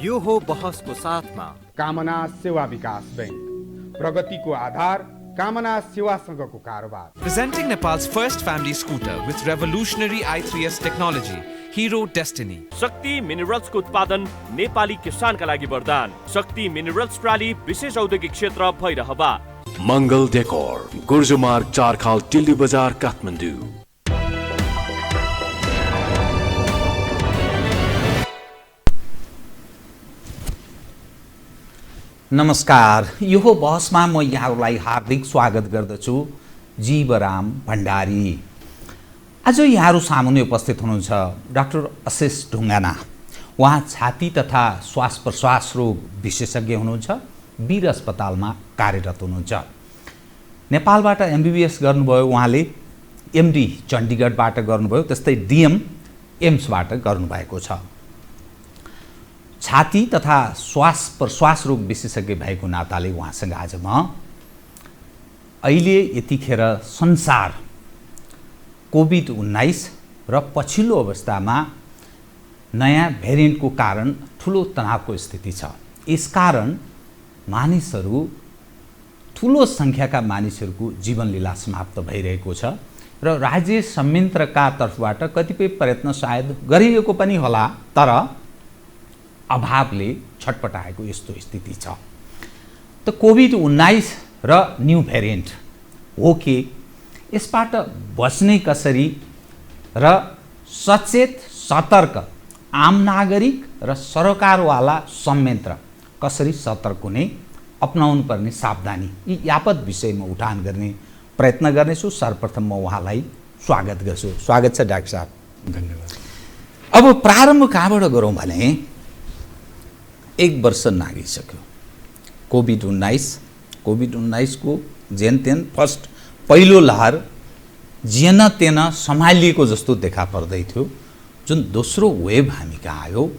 यो हो बहसको साथमा कामना सेवा विकास बैंक, प्रगतिको आधार कामना सेवासँगको कारोबार। Presenting Nepal's first family scooter with revolutionary i3s technology, Hero Destiny. शक्ति मिनरल्स को उत्पादन नेपाली किसानका लागि वरदान। शक्ति मिनरल्स प्राली विशेष औद्योगिक क्षेत्र भैरहवा। मङ्गल डेकोर, गुर्जो मार्ग 4 खाल टिल्ली बजार काठमाडौँ। नमस्कार, यो बहसमा म यहाँहरूलाई हार्दिक स्वागत गर्दछु। जीवराम भण्डारी। आज यहाँहरू सामुन्ने उपस्थित हुनुहुन्छ डाक्टर अशेष ढुङ्गाना। उहाँ छाती तथा श्वास प्रश्वास रोग विशेषज्ञ हुनुहुन्छ, वीर अस्पतालमा कार्यरत हुनुहुन्छ। नेपालबाट एमबीबीएस गर्नुभयो, उहाँले एमडी चण्डीगढबाट गर्नुभयो, त्यस्तै डीएम एम्सबाट गर्नुभएको छ। छाती तथा श्वास प्रश्वास रोग विशेषज्ञ भएको नाताले उहाँसँग आज म अहिले यतिखेर संसार कोभिड-19 र पछिल्लो अवस्थामा नयाँ भेरिएन्टको कारण ठुलो तनावको स्थिति छ। यसकारण मानिसहरू, ठुलो सङ्ख्याका मानिसहरूको जीवनलीला समाप्त भइरहेको छ र राज्य संयन्त्रका तर्फबाट कतिपय प्रयत्न सायद गरिएको पनि होला, तर अभावले छटपटाएको यस्तो स्थिति छ। त कोभिड-19 र न्यू भेरिएन्ट हो के, यसबाट बच्ने कसरी र सचेत सतर्क आम नागरिक र सरकारवाला संयन्त्र कसरी सतर्क हुने, अपनाउनु पर्ने सावधानी, यी यावत विषयमा उठान गर्ने प्रयत्न गर्नेछु। सर्वप्रथम म उहाँलाई स्वागत गर्छु। स्वागत छ डाक्टर साहब। धन्यवाद। अब प्रारम्भ कहाँबाट गरौँ भने, 1 वर्ष नागिसक्यो कोभिड-19 को जेन तेन फर्स्ट पहिलो लहर जेन तेन सम्हालिएको जस्तो देखा पर्दै थियो। जुन दोस्रो वेभ हामी कहाँ आयो,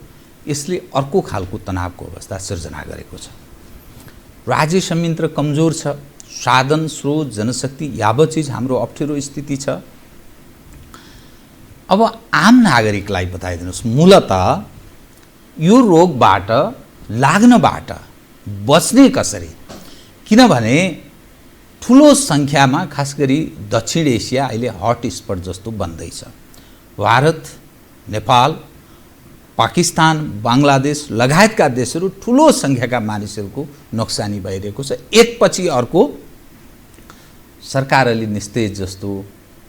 यसले अर्को खालको तनावको अवस्था सिर्जना गरेको छ। राज्य संयन्त्र कमजोर छ, साधन स्रोत जनशक्ति यावत चिज हाम्रो अप्ठ्यारो स्थिति छ। अब आम नागरिकलाई बताइदिनुहोस्, मूलतः यो रोगबाट लाग्नबाट बच्ने कसरी, किनभने ठुलो सङ्ख्यामा खास गरी दक्षिण एसिया अहिले हट स्पट जस्तो बन्दैछ। भारत, नेपाल, पाकिस्तान, बङ्गलादेश लगायतका देशहरू ठुलो सङ्ख्याका मानिसहरूको नोक्सानी भइरहेको छ। एकपछि अर्को सरकार अलि निस्तेज जस्तो,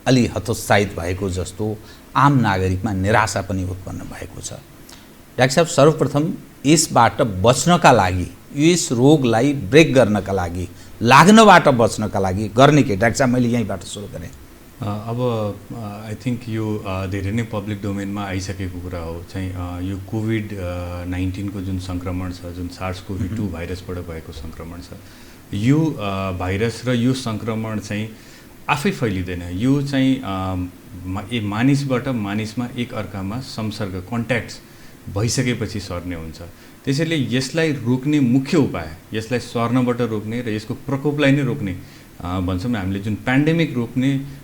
अलि हतोत्साहित भएको जस्तो, आम नागरिकमा निराशा पनि उत्पन्न भएको छ। डाक्टर साहब, सर्वप्रथम यसबाट बच्नका लागि, यस रोगलाई ब्रेक गर्नका लागि, लाग्नबाट बच्नका लागि गर्ने के? डाक्टर साहब, मैले यहीँबाट सुरु गरेँ। अब आई थिङ्क यो धेरै नै पब्लिक डोमेनमा आइसकेको कुरा हो। चाहिँ यो कोभिड-19 को जुन सङ्क्रमण छ, जुन SARS-CoV-2 भाइरसबाट भएको सङ्क्रमण छ, यो भाइरस र यो सङ्क्रमण चाहिँ आफै फैलिँदैन। यो चाहिँ मानिसबाट मानिसमा एक अर्कामा संसर्ग, कन्ट्याक्ट्स भइसकेपछि सर्ने हुन्छ। त्यसैले यसलाई रोक्ने मुख्य उपाय, यसलाई सर्नबाट रोक्ने र यसको प्रकोपलाई नै रोक्ने भन्छौँ हामीले, जुन पेन्डेमिक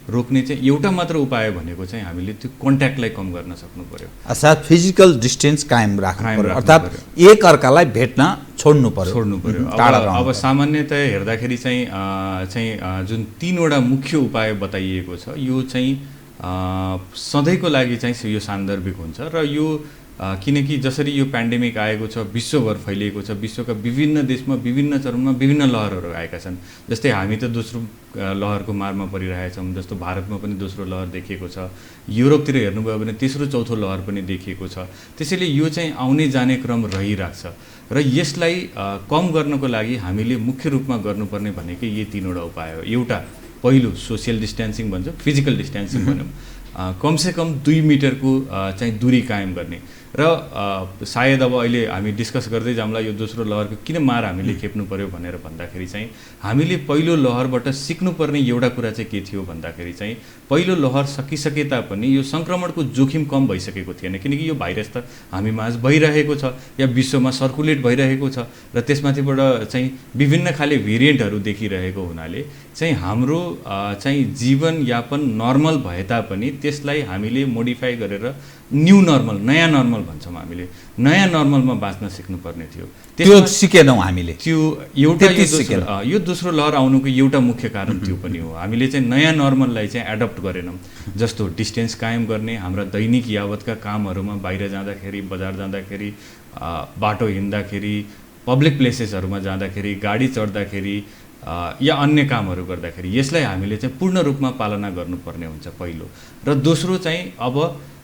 रोक्ने चाहिँ एउटा मात्र उपाय भनेको चाहिँ हामीले त्यो कन्ट्याक्टलाई कम गर्न सक्नु पर्यो। अर्थात् फिजिकल डिस्टेन्स कायम राख्नु पर्यो, अर्थात् एक अर्कालाई भेट्न छोड्नु पर्यो। अब सामान्यतया हेर्दाखेरि चाहिँ जुन 3वटा मुख्य उपाय बताइएको छ, यो चाहिँ सधैँको लागि चाहिँ यो सान्दर्भिक हुन्छ। र यो किनकि जसरी यो पेन्डेमिक आएको छ, विश्वभर फैलिएको छ, विश्वका विभिन्न देशमा विभिन्न चरणमा विभिन्न लहरहरू आएका छन्। जस्तै हामी त दोस्रो लहरको मारमा परिरहेका छौँ। जस्तो भारतमा पनि दोस्रो लहर देखिएको छ, युरोपतिर हेर्नुभयो भने तेस्रो चौथो लहर पनि देखिएको छ। त्यसैले यो चाहिँ आउने जाने क्रम रहिरहेको छ र यसलाई कम गर्नको लागि हामीले मुख्य रूपमा गर्नुपर्ने भनेकै यही 3वटा उपाय हो। एउटा, पहिलो सोसियल डिस्टेन्सिङ भन्छौँ, फिजिकल डिस्टेन्सिङ भनौँ, कमसेकम 2 मिटरको चाहिँ दूरी कायम गर्ने। र सायद अब अहिले हामी डिस्कस गर्दै जाउँला यो दोस्रो लहरको किन मार हामीले खेप्नु पर्यो भनेर भन्दाखेरि चाहिँ हामीले पहिलो लहरबाट सिक्नुपर्ने एउटा कुरा चाहिँ के थियो भन्दाखेरि चाहिँ पहिलो लहर सकिसके तापनि यो सङ्क्रमणको जोखिम कम भइसकेको थिएन, किनकि यो भाइरस त हामी माझ भइरहेको छ या विश्वमा सर्कुलेट भइरहेको छ र त्यसमाथिबाट चाहिँ विभिन्न खाले भेरिएन्टहरू देखिरहेको हुनाले चाहिँ हाम्रो चाहिँ जीवनयापन नर्मल भए तापनि त्यसलाई हामीले मोडिफाई गरेर न्यू नर्मल, नयाँ नर्मल भन्छौँ हामीले, नयाँ नर्मलमा बाँच्न सिक्नुपर्ने थियो। त्यो सिकेनौँ हामीले। त्यो एउटा यो दोस्रो लहर आउनुको एउटा मुख्य कारण त्यो पनि हो। हामीले चाहिँ नयाँ नर्मललाई चाहिँ एडप्ट गरेनौँ। जस्तो डिस्टेन्स कायम गर्ने, हाम्रा दैनिक यावतका कामहरूमा, बाहिर जाँदाखेरि, बजार जाँदाखेरि, बाटो हिँड्दाखेरि, पब्लिक प्लेसेसहरूमा जाँदाखेरि, गाडी चढ्दाखेरि या अन्य कामहरू गर्दाखेरि यसलाई हामीले चाहिँ पूर्ण रूपमा पालना गर्नुपर्ने हुन्छ पहिलो। र दोस्रो चाहिँ अब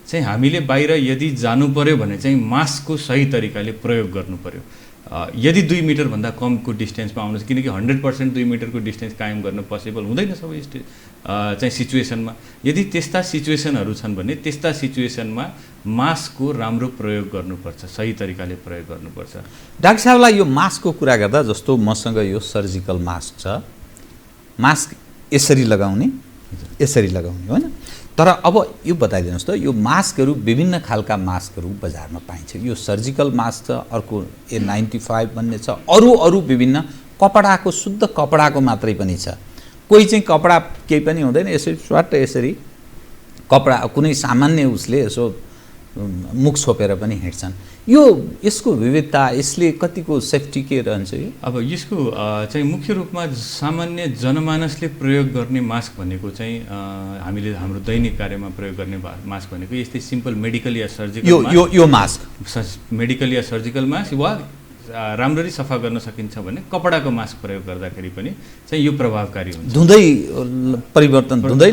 चाहिँ हामीले बाहिर यदि जानु पर्यो भने चाहिँ मास्कको सही तरिकाले प्रयोग गर्नु पर्यो। यदि 2 मिटरभन्दा कमको डिस्टेन्समा आउनुहोस्, किनकि 100% 2 मिटरको डिस्टेन्स कायम गर्न पोसिबल हुँदैन सबै चाहिँ सिचुएसनमा। यदि त्यस्ता सिचुएसनहरू छन् भने त्यस्ता सिचुएसनमा मास्कको राम्रो प्रयोग गर्नुपर्छ, सही तरिकाले प्रयोग गर्नुपर्छ। डाक्टर साहबलाई यो मास्कको कुरा गर्दा, जस्तो मसँग यो सर्जिकल मास्क छ, मास्क यसरी लगाउने होइन? तर अब यो बताइदिनुहोस् त, यो मास्कहरू विभिन्न खालका मास्कहरू बजारमा पाइन्छ। यो सर्जिकल मास्क छ, अर्को N95 भन्ने छ, अरू विभिन्न कपडाको, शुद्ध कपडाको मात्रै पनि छ। कोही चाहिँ कपडा केही पनि हुँदैन, यसरी स्वाट यसरी कपडा कुनै सामान्य उसले यसो मुख छोपेर पनि हिँड्छन्। यसको विविधता, यसले कतिको सेफ्टी के रहन्छ? यो अब यसको चाहिँ मुख्य रूपमा सामान्य जनमानसले प्रयोग गर्ने मास्क भनेको चाहिँ हामीले हाम्रो दैनिक कार्यमा प्रयोग गर्ने मास्क भनेको यस्तै सिम्पल मेडिकल या सर्जिकल यो मास्क, मेडिकल या सर्जिकल मास्क वा राम्ररी सफा गर्न सकिन्छ भने कपडाको मास्क प्रयोग गर्दाखेरि पनि चाहिँ यो प्रभावकारी हुन्छ। धुँदै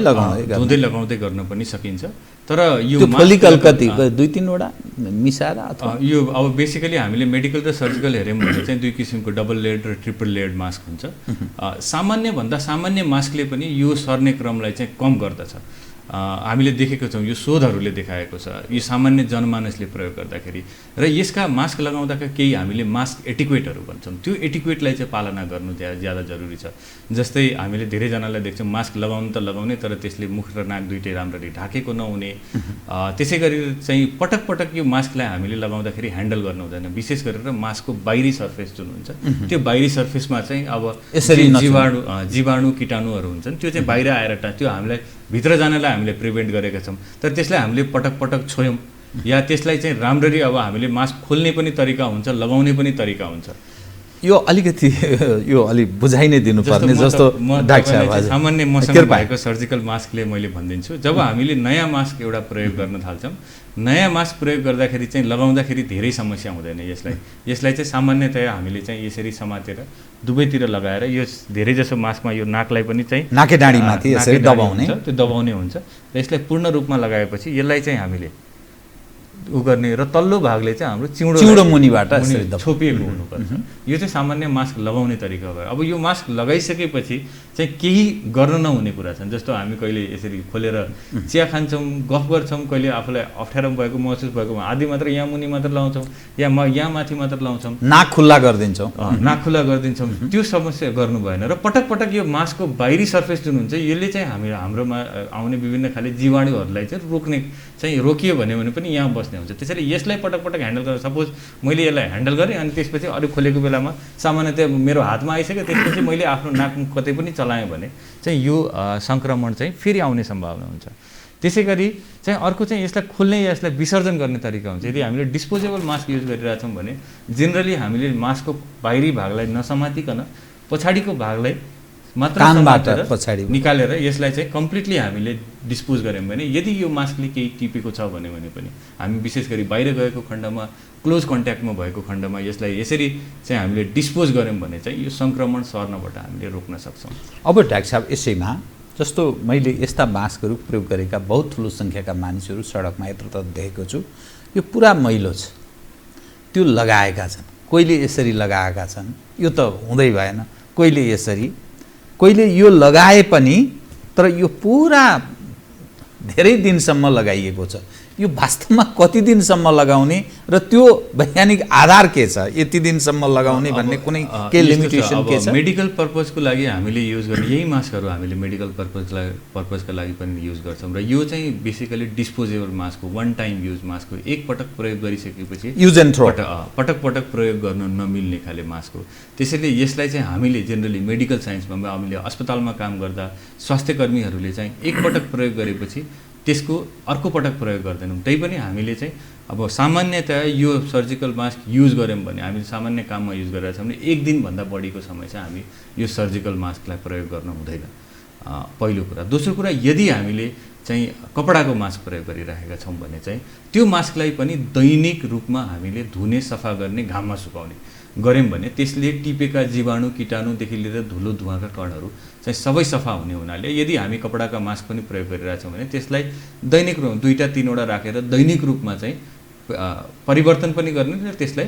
लगाउँदै गर्न पनि सकिन्छ। तर यो फोलिकल कति 2-3 वटा मिसाएर अथवा यो अब बेसिकली हामीले मेडिकल र सर्जिकल हेऱ्यौँ भने चाहिँ 2 किसिमको डबल लेयर र ट्रिपल लेयर मास्क हुन्छ। सामान्य मास्कले पनि यो सर्ने क्रमलाई चाहिँ कम गर्दछ। हामीले देखेको छौँ, यो शोधहरूले देखाएको छ, यो सामान्य जनमानसले प्रयोग गर्दाखेरि। र यसका मास्क लगाउँदाका केही हामीले मास्क एटिक्वेटहरू भन्छौँ, त्यो एटिक्वेटलाई चाहिँ पालना गर्नु ज्यादा जरुरी छ। जस्तै हामीले धेरैजनालाई देख्छौँ मास्क लगाउनु त लगाउने, तर त्यसले मुख र नाक दुइटै राम्ररी ढाकेको नहुने। त्यसै गरी चाहिँ पटक यो मास्कलाई हामीले लगाउँदाखेरि ह्यान्डल गर्नु हुँदैन। विशेष गरेर मास्कको बाहिरी सर्फेस जुन हुन्छ, त्यो बाहिरी सर्फेसमा चाहिँ अब जीवाणु कीटाणुहरू हुन्छन्, त्यो चाहिँ बाहिर आएर त्यो हामीलाई भित्र जानलाई हामीले प्रिभेन्ट गरेका छौँ। तर त्यसलाई हामीले पटक छोयौँ या त्यसलाई चाहिँ राम्ररी अब हामीले मास्क खोल्ने पनि तरिका हुन्छ, लगाउने पनि तरिका हुन्छ। यो अलिकति अलि बुझाइ नै दिनुपर्ने जस्तो डाक्टर साहब सामान्य मसँग भएको सर्जिकल मास्कले मैले भनिदिन्छु। जब हामीले नयाँ मास्क एउटा प्रयोग गर्न थाल्छौँ, नयाँ मास्क प्रयोग गर्दाखेरि चाहिँ लगाउँदाखेरि धेरै समस्या हुँदैन। यसलाई चाहिँ सामान्यतया हामीले चाहिँ यसरी समातेर दुवैतिर लगाएर, यो धेरै जसो मास्कमा यो नाकलाई पनि चाहिँ नाके डाँडीमाथि यसरी दबाउने, त्यो दबाउने हुन्छ। र यसलाई पूर्ण रूपमा लगाएपछि यसलाई चाहिँ हामीले गर्ने र तल्लो भागले चाहिँ हाम्रो चिउँडो मुनिबाट छोपिएको हुनुपर्छ। यो चाहिँ सामान्य मास्क लगाउने तरिका भयो। अब यो मास्क लगाइसकेपछि चाहिँ केही गर्न नहुने कुरा छन्। जस्तो हामी कहिले यसरी खोलेर चिया खान्छौँ, गफ गर्छौँ, कहिले आफूलाई अप्ठ्यारो भएको महसुस भएको आधी मात्र यहाँ मुनि मात्र लाउँछौँ या यहाँ माथि मात्र लाउँछौँ, नाक खुल्ला गरिदिन्छौँ, त्यो समस्या गर्नु भएन। र पटक यो मास्कको बाहिरी सर्फेस जुन हुन्छ, यसले चाहिँ हाम्रोमा आउने विभिन्न खाले जीवाणुहरूलाई चाहिँ रोकियो भने पनि यहाँ बस्ने हुन्छ। त्यसैले यसलाई पटक ह्यान्डल गरेर, सपोज मैले यसलाई ह्यान्डल गरेँ अनि त्यसपछि अरू खोलेको बेलामा सामान्यतया मेरो हातमा आइसक्यो, त्यसपछि मैले आफ्नो नाक कतै पनि चलाएँ भने चाहिँ यो सङ्क्रमण चाहिँ फेरि आउने सम्भावना हुन्छ। त्यसै गरी चाहिँ अर्को चाहिँ यसलाई खोल्ने या यसलाई विसर्जन गर्ने तरिका हुन्छ। यदि हामीले डिस्पोजेबल मास्क युज गरिरहेछौँ भने जेनरली हामीले मास्कको बाहिरी भागलाई नसमातिकन पछाडिको भागलाई मात्र पछाडि निकालेर यसलाई चाहिँ कम्प्लिटली हामीले डिस्पोज गऱ्यौँ भने, यदि यो मास्कले केही टिपेको छ भने पनि हामी विशेष गरी बाहिर गएको खण्डमा, क्लोज कन्ट्याक्टमा भएको खण्डमा यसलाई यसरी चाहिँ हामीले डिस्पोज गऱ्यौँ भने चाहिँ यो सङ्क्रमण सर्नबाट हामीले रोक्न सक्छौँ। अब डाक्टर साहब, यसैमा जस्तो मैले यस्ता मास्कहरू प्रयोग गरेका बहुत ठुलो सङ्ख्याका मानिसहरू सडकमा यत्र देखेको छु, यो पुरा मैलो छ, त्यो लगाएका छन्, कोहीले यसरी लगाएका छन्, यो त हुँदै भएन, कोहीले यो लगाए पनि तर यो पुरा धेरै दिनसम्म लगाइएको छ। यो वास्तवमा कति दिनसम्म लगाउने र त्यो वैज्ञानिक आधार के छ? यति दिनसम्म लगाउने भन्ने कुनै के लिमिटेसन के छ? मेडिकल पर्पजको लागि हामीले युज गर्ने यही मास्कहरू हामीले मेडिकल पर्पजका लागि पनि युज गर्छौँ। र यो चाहिँ बेसिकली डिस्पोजेबल मास्क हो, वान टाइम युज मास्क हो। एकपटक प्रयोग गरिसकेपछि युज एन्ड थ्रो, पटक प्रयोग गर्न नमिल्ने खाले मास्क हो। त्यसैले यसलाई चाहिँ हामीले जेनरली मेडिकल साइन्समा हामीले अस्पतालमा काम गर्दा स्वास्थ्य कर्मीहरूले चाहिँ एकपटक प्रयोग गरेपछि त्यसको अर्को पटक प्रयोग गर्दैनौँ। त्यही पनि हामीले चाहिँ अब सामान्यतया यो सर्जिकल मास्क युज गऱ्यौँ भने हामी सामान्य काममा युज गरिरहेछौँ भने 1 दिनभन्दा बढीको समय चाहिँ हामी यो सर्जिकल मास्कलाई प्रयोग गर्न हुँदैन, पहिलो कुरा। दोस्रो कुरा, यदि हामीले चाहिँ कपडाको मास्क प्रयोग गरिरहेका छौँ भने चाहिँ त्यो मास्कलाई पनि दैनिक रूपमा हामीले धुने, सफा गर्ने, घाममा सुकाउने गऱ्यौँ भने त्यसले टिपेका जीवाणु, कीटाणुदेखि लिएर धुलो धुवाका कणहरू चाहिँ सबै सफा हुने हुनाले यदि हामी कपडाका मास्क पनि प्रयोग गरिरहेछौँ भने त्यसलाई दैनिक रूपमा 2टा 3वटा राखेर दैनिक रूपमा चाहिँ परिवर्तन पनि गर्ने र त्यसलाई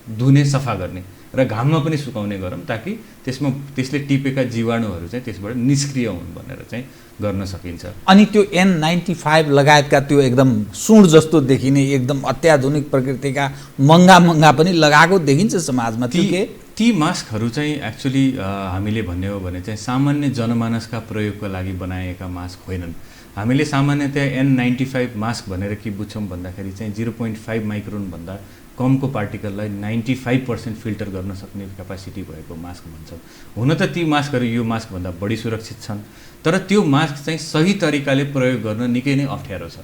धुने, सफा गर्ने र घाममा पनि सुकाउने गरौँ, ताकि त्यसले टिपेका जीवाणुहरू चाहिँ त्यसबाट निष्क्रिय हुन् भनेर चाहिँ गर्न सकिन्छ। अनि त्यो N95 लगायतका त्यो एकदम सुँड जस्तो देखिने एकदम अत्याधुनिक प्रकृतिका महँगा पनि लगाएको देखिन्छ समाजमा। ती मास्कहरू चाहिँ एक्चुअली हामीले भन्ने हो भने चाहिँ सामान्य जनमानसका प्रयोगका लागि बनाएका मास्क होइनन्। हामीले सामान्यतया N95 मास्क भनेर के बुझ्छौँ भन्दाखेरि चाहिँ 0.5 माइक्रोन भन्दा कमको पार्टिकललाई 95% फिल्टर गर्न सक्ने क्यापासिटी भएको मास्क भन्छौँ। हुन त ती मास्कहरू यो मास्कभन्दा बढी सुरक्षित छन्, तर त्यो मास्क चाहिँ सही तरिकाले प्रयोग गर्न निकै नै अप्ठ्यारो छ।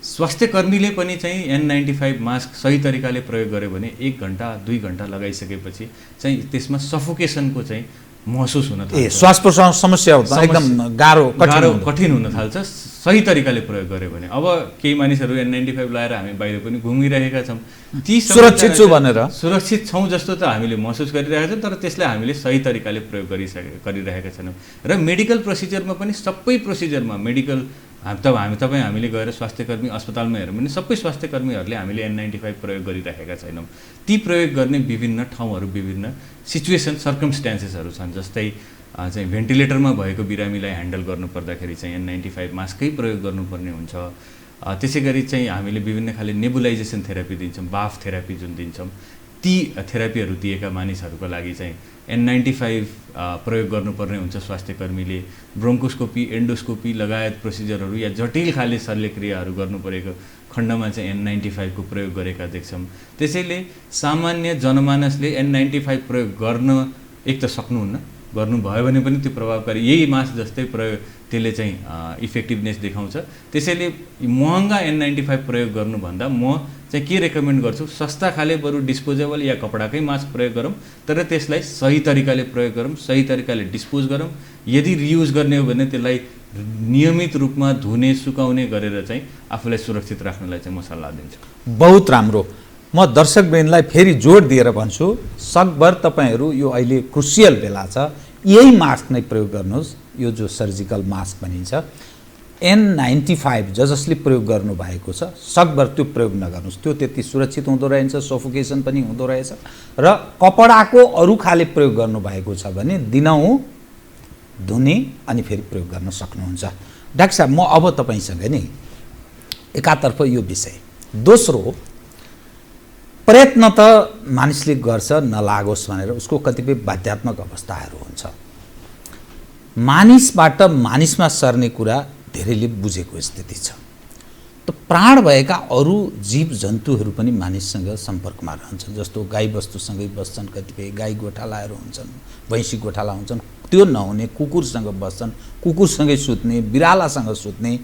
स्वास्थ्यकर्मीले पनि चाहिँ N95 मास्क सही तरिकाले प्रयोग गर्यो भने 1 घण्टा 2 घण्टा लगाइसकेपछि चाहिँ त्यसमा सफोकेसनको चाहिँ महसुस हुन थाल्छ। श्वास प्रश्वास समस्या हो, एकदम गाह्रो कठिन हुन थाल्छ सही तरिकाले प्रयोग गर्यो भने। अब केही मानिसहरू N95 लगाएर हामी बाहिर पनि घुमिरहेका छौँ, ती सुरक्षित छु भनेर सुरक्षित छौँ जस्तो त हामीले महसुस गरिरहेका छौँ, तर त्यसलाई हामीले सही तरिकाले प्रयोग गरिरहेका छैनौँ। र मेडिकल प्रोसिजरमा पनि सबै प्रोसिजरमा हामीले गएर स्वास्थ्यकर्मी अस्पतालमा हेर्यौँ भने सबै स्वास्थ्यकर्मीहरूले हामीले N95 प्रयोग गरिरहेका छैनौँ। ती प्रयोग गर्ने विभिन्न ठाउँहरू, विभिन्न सिचुएसन, सर्कमस्ट्यान्सेसहरू छन्। जस्तै चाहिँ भेन्टिलेटरमा भएको बिरामीलाई ह्यान्डल गर्नुपर्दाखेरि चाहिँ N95 मास्कै प्रयोग गर्नुपर्ने हुन्छ। त्यसै गरी चाहिँ हामीले विभिन्न खाले नेबुलाइजेसन थेरापी दिन्छौँ, बाफ थेरापी जुन दिन्छौँ, ती थेरापीहरू दिएका मानिसहरूको लागि चाहिँ N95 प्रयोग गर्नुपर्ने हुन्छ। स्वास्थ्यकर्मीले ब्रोङ्कोस्कोपी, एन्डोस्कोपी लगायत प्रोसिजरहरू या जटिल खाले शल्यक्रियाहरू गर्नु परेको खण्डमा चाहिँ N95 को प्रयोग गरेका देख्छौँ। त्यसैले सामान्य जनमानसले N95 प्रयोग गर्न एक त सक्नुहुन्न, गर्नुभयो भने पनि त्यो प्रभावकारी यही मास्क जस्तै प्रयोग त्यसले चाहिँ इफेक्टिभनेस देखाउँछ। त्यसैले महँगा N95 प्रयोग गर्नुभन्दा म चाहिँ के रेकमेन्ड गर्छु, सस्ता खाले बरु डिस्पोजेबल या कपडाकै मास्क प्रयोग गरौँ, तर त्यसलाई सही तरिकाले प्रयोग गरौँ, सही तरिकाले डिस्पोज गरौँ। यदि रियुज गर्ने हो भने त्यसलाई नियमित रूपमा धुने, सुकाउने गरेर चाहिँ आफूलाई सुरक्षित राख्नलाई चाहिँ म सल्लाह दिन्छु। बहुत राम्रो। म दर्शकवृन्दलाई फेरि जोड दिएर भन्छु, सकभर तपाईँहरू यो अहिले क्रुसियल बेला छ, यही मास्क नै प्रयोग गर्नुहोस्। यो जो सर्जिकल मास्क भनिन्छ N95 जसले प्रयोग गर्नुभएको छ, सकभर त्यो प्रयोग नगर्नुहोस्। त्यो त्यति सुरक्षित हुँदो रहेछ, सफोकेसन पनि हुँदो रहेछ। र कपडाको अरू खाले प्रयोग गर्नुभएको छ भने दिनहुँ धुने अनि फेरि प्रयोग गर्न सक्नुहुन्छ। डाक्टर साहब, म अब तपाईँसँग नि एकातर्फ यो विषय, दोस्रो प्रयत्न त मानिसले गर्छ नलागोस् भनेर, उसको कतिपय बाध्यात्मक अवस्थाहरू हुन्छ। मानिसबाट मानिसमा सर्ने कुरा धेरैले बुझेको स्थिति छ। त प्राण भएका अरू जीव जन्तुहरू पनि मानिससँग सम्पर्कमा रहन्छन्। जस्तो गाई बस्तुसँगै बस्छन्, कतिपय गाई गोठालाहरू हुन्छन्, भैँसी गोठाला हुन्छन्, त्यो नहुने कुकुरसँग बस्छन्, कुकुरसँगै सुत्ने, बिरालासँग सुत्ने,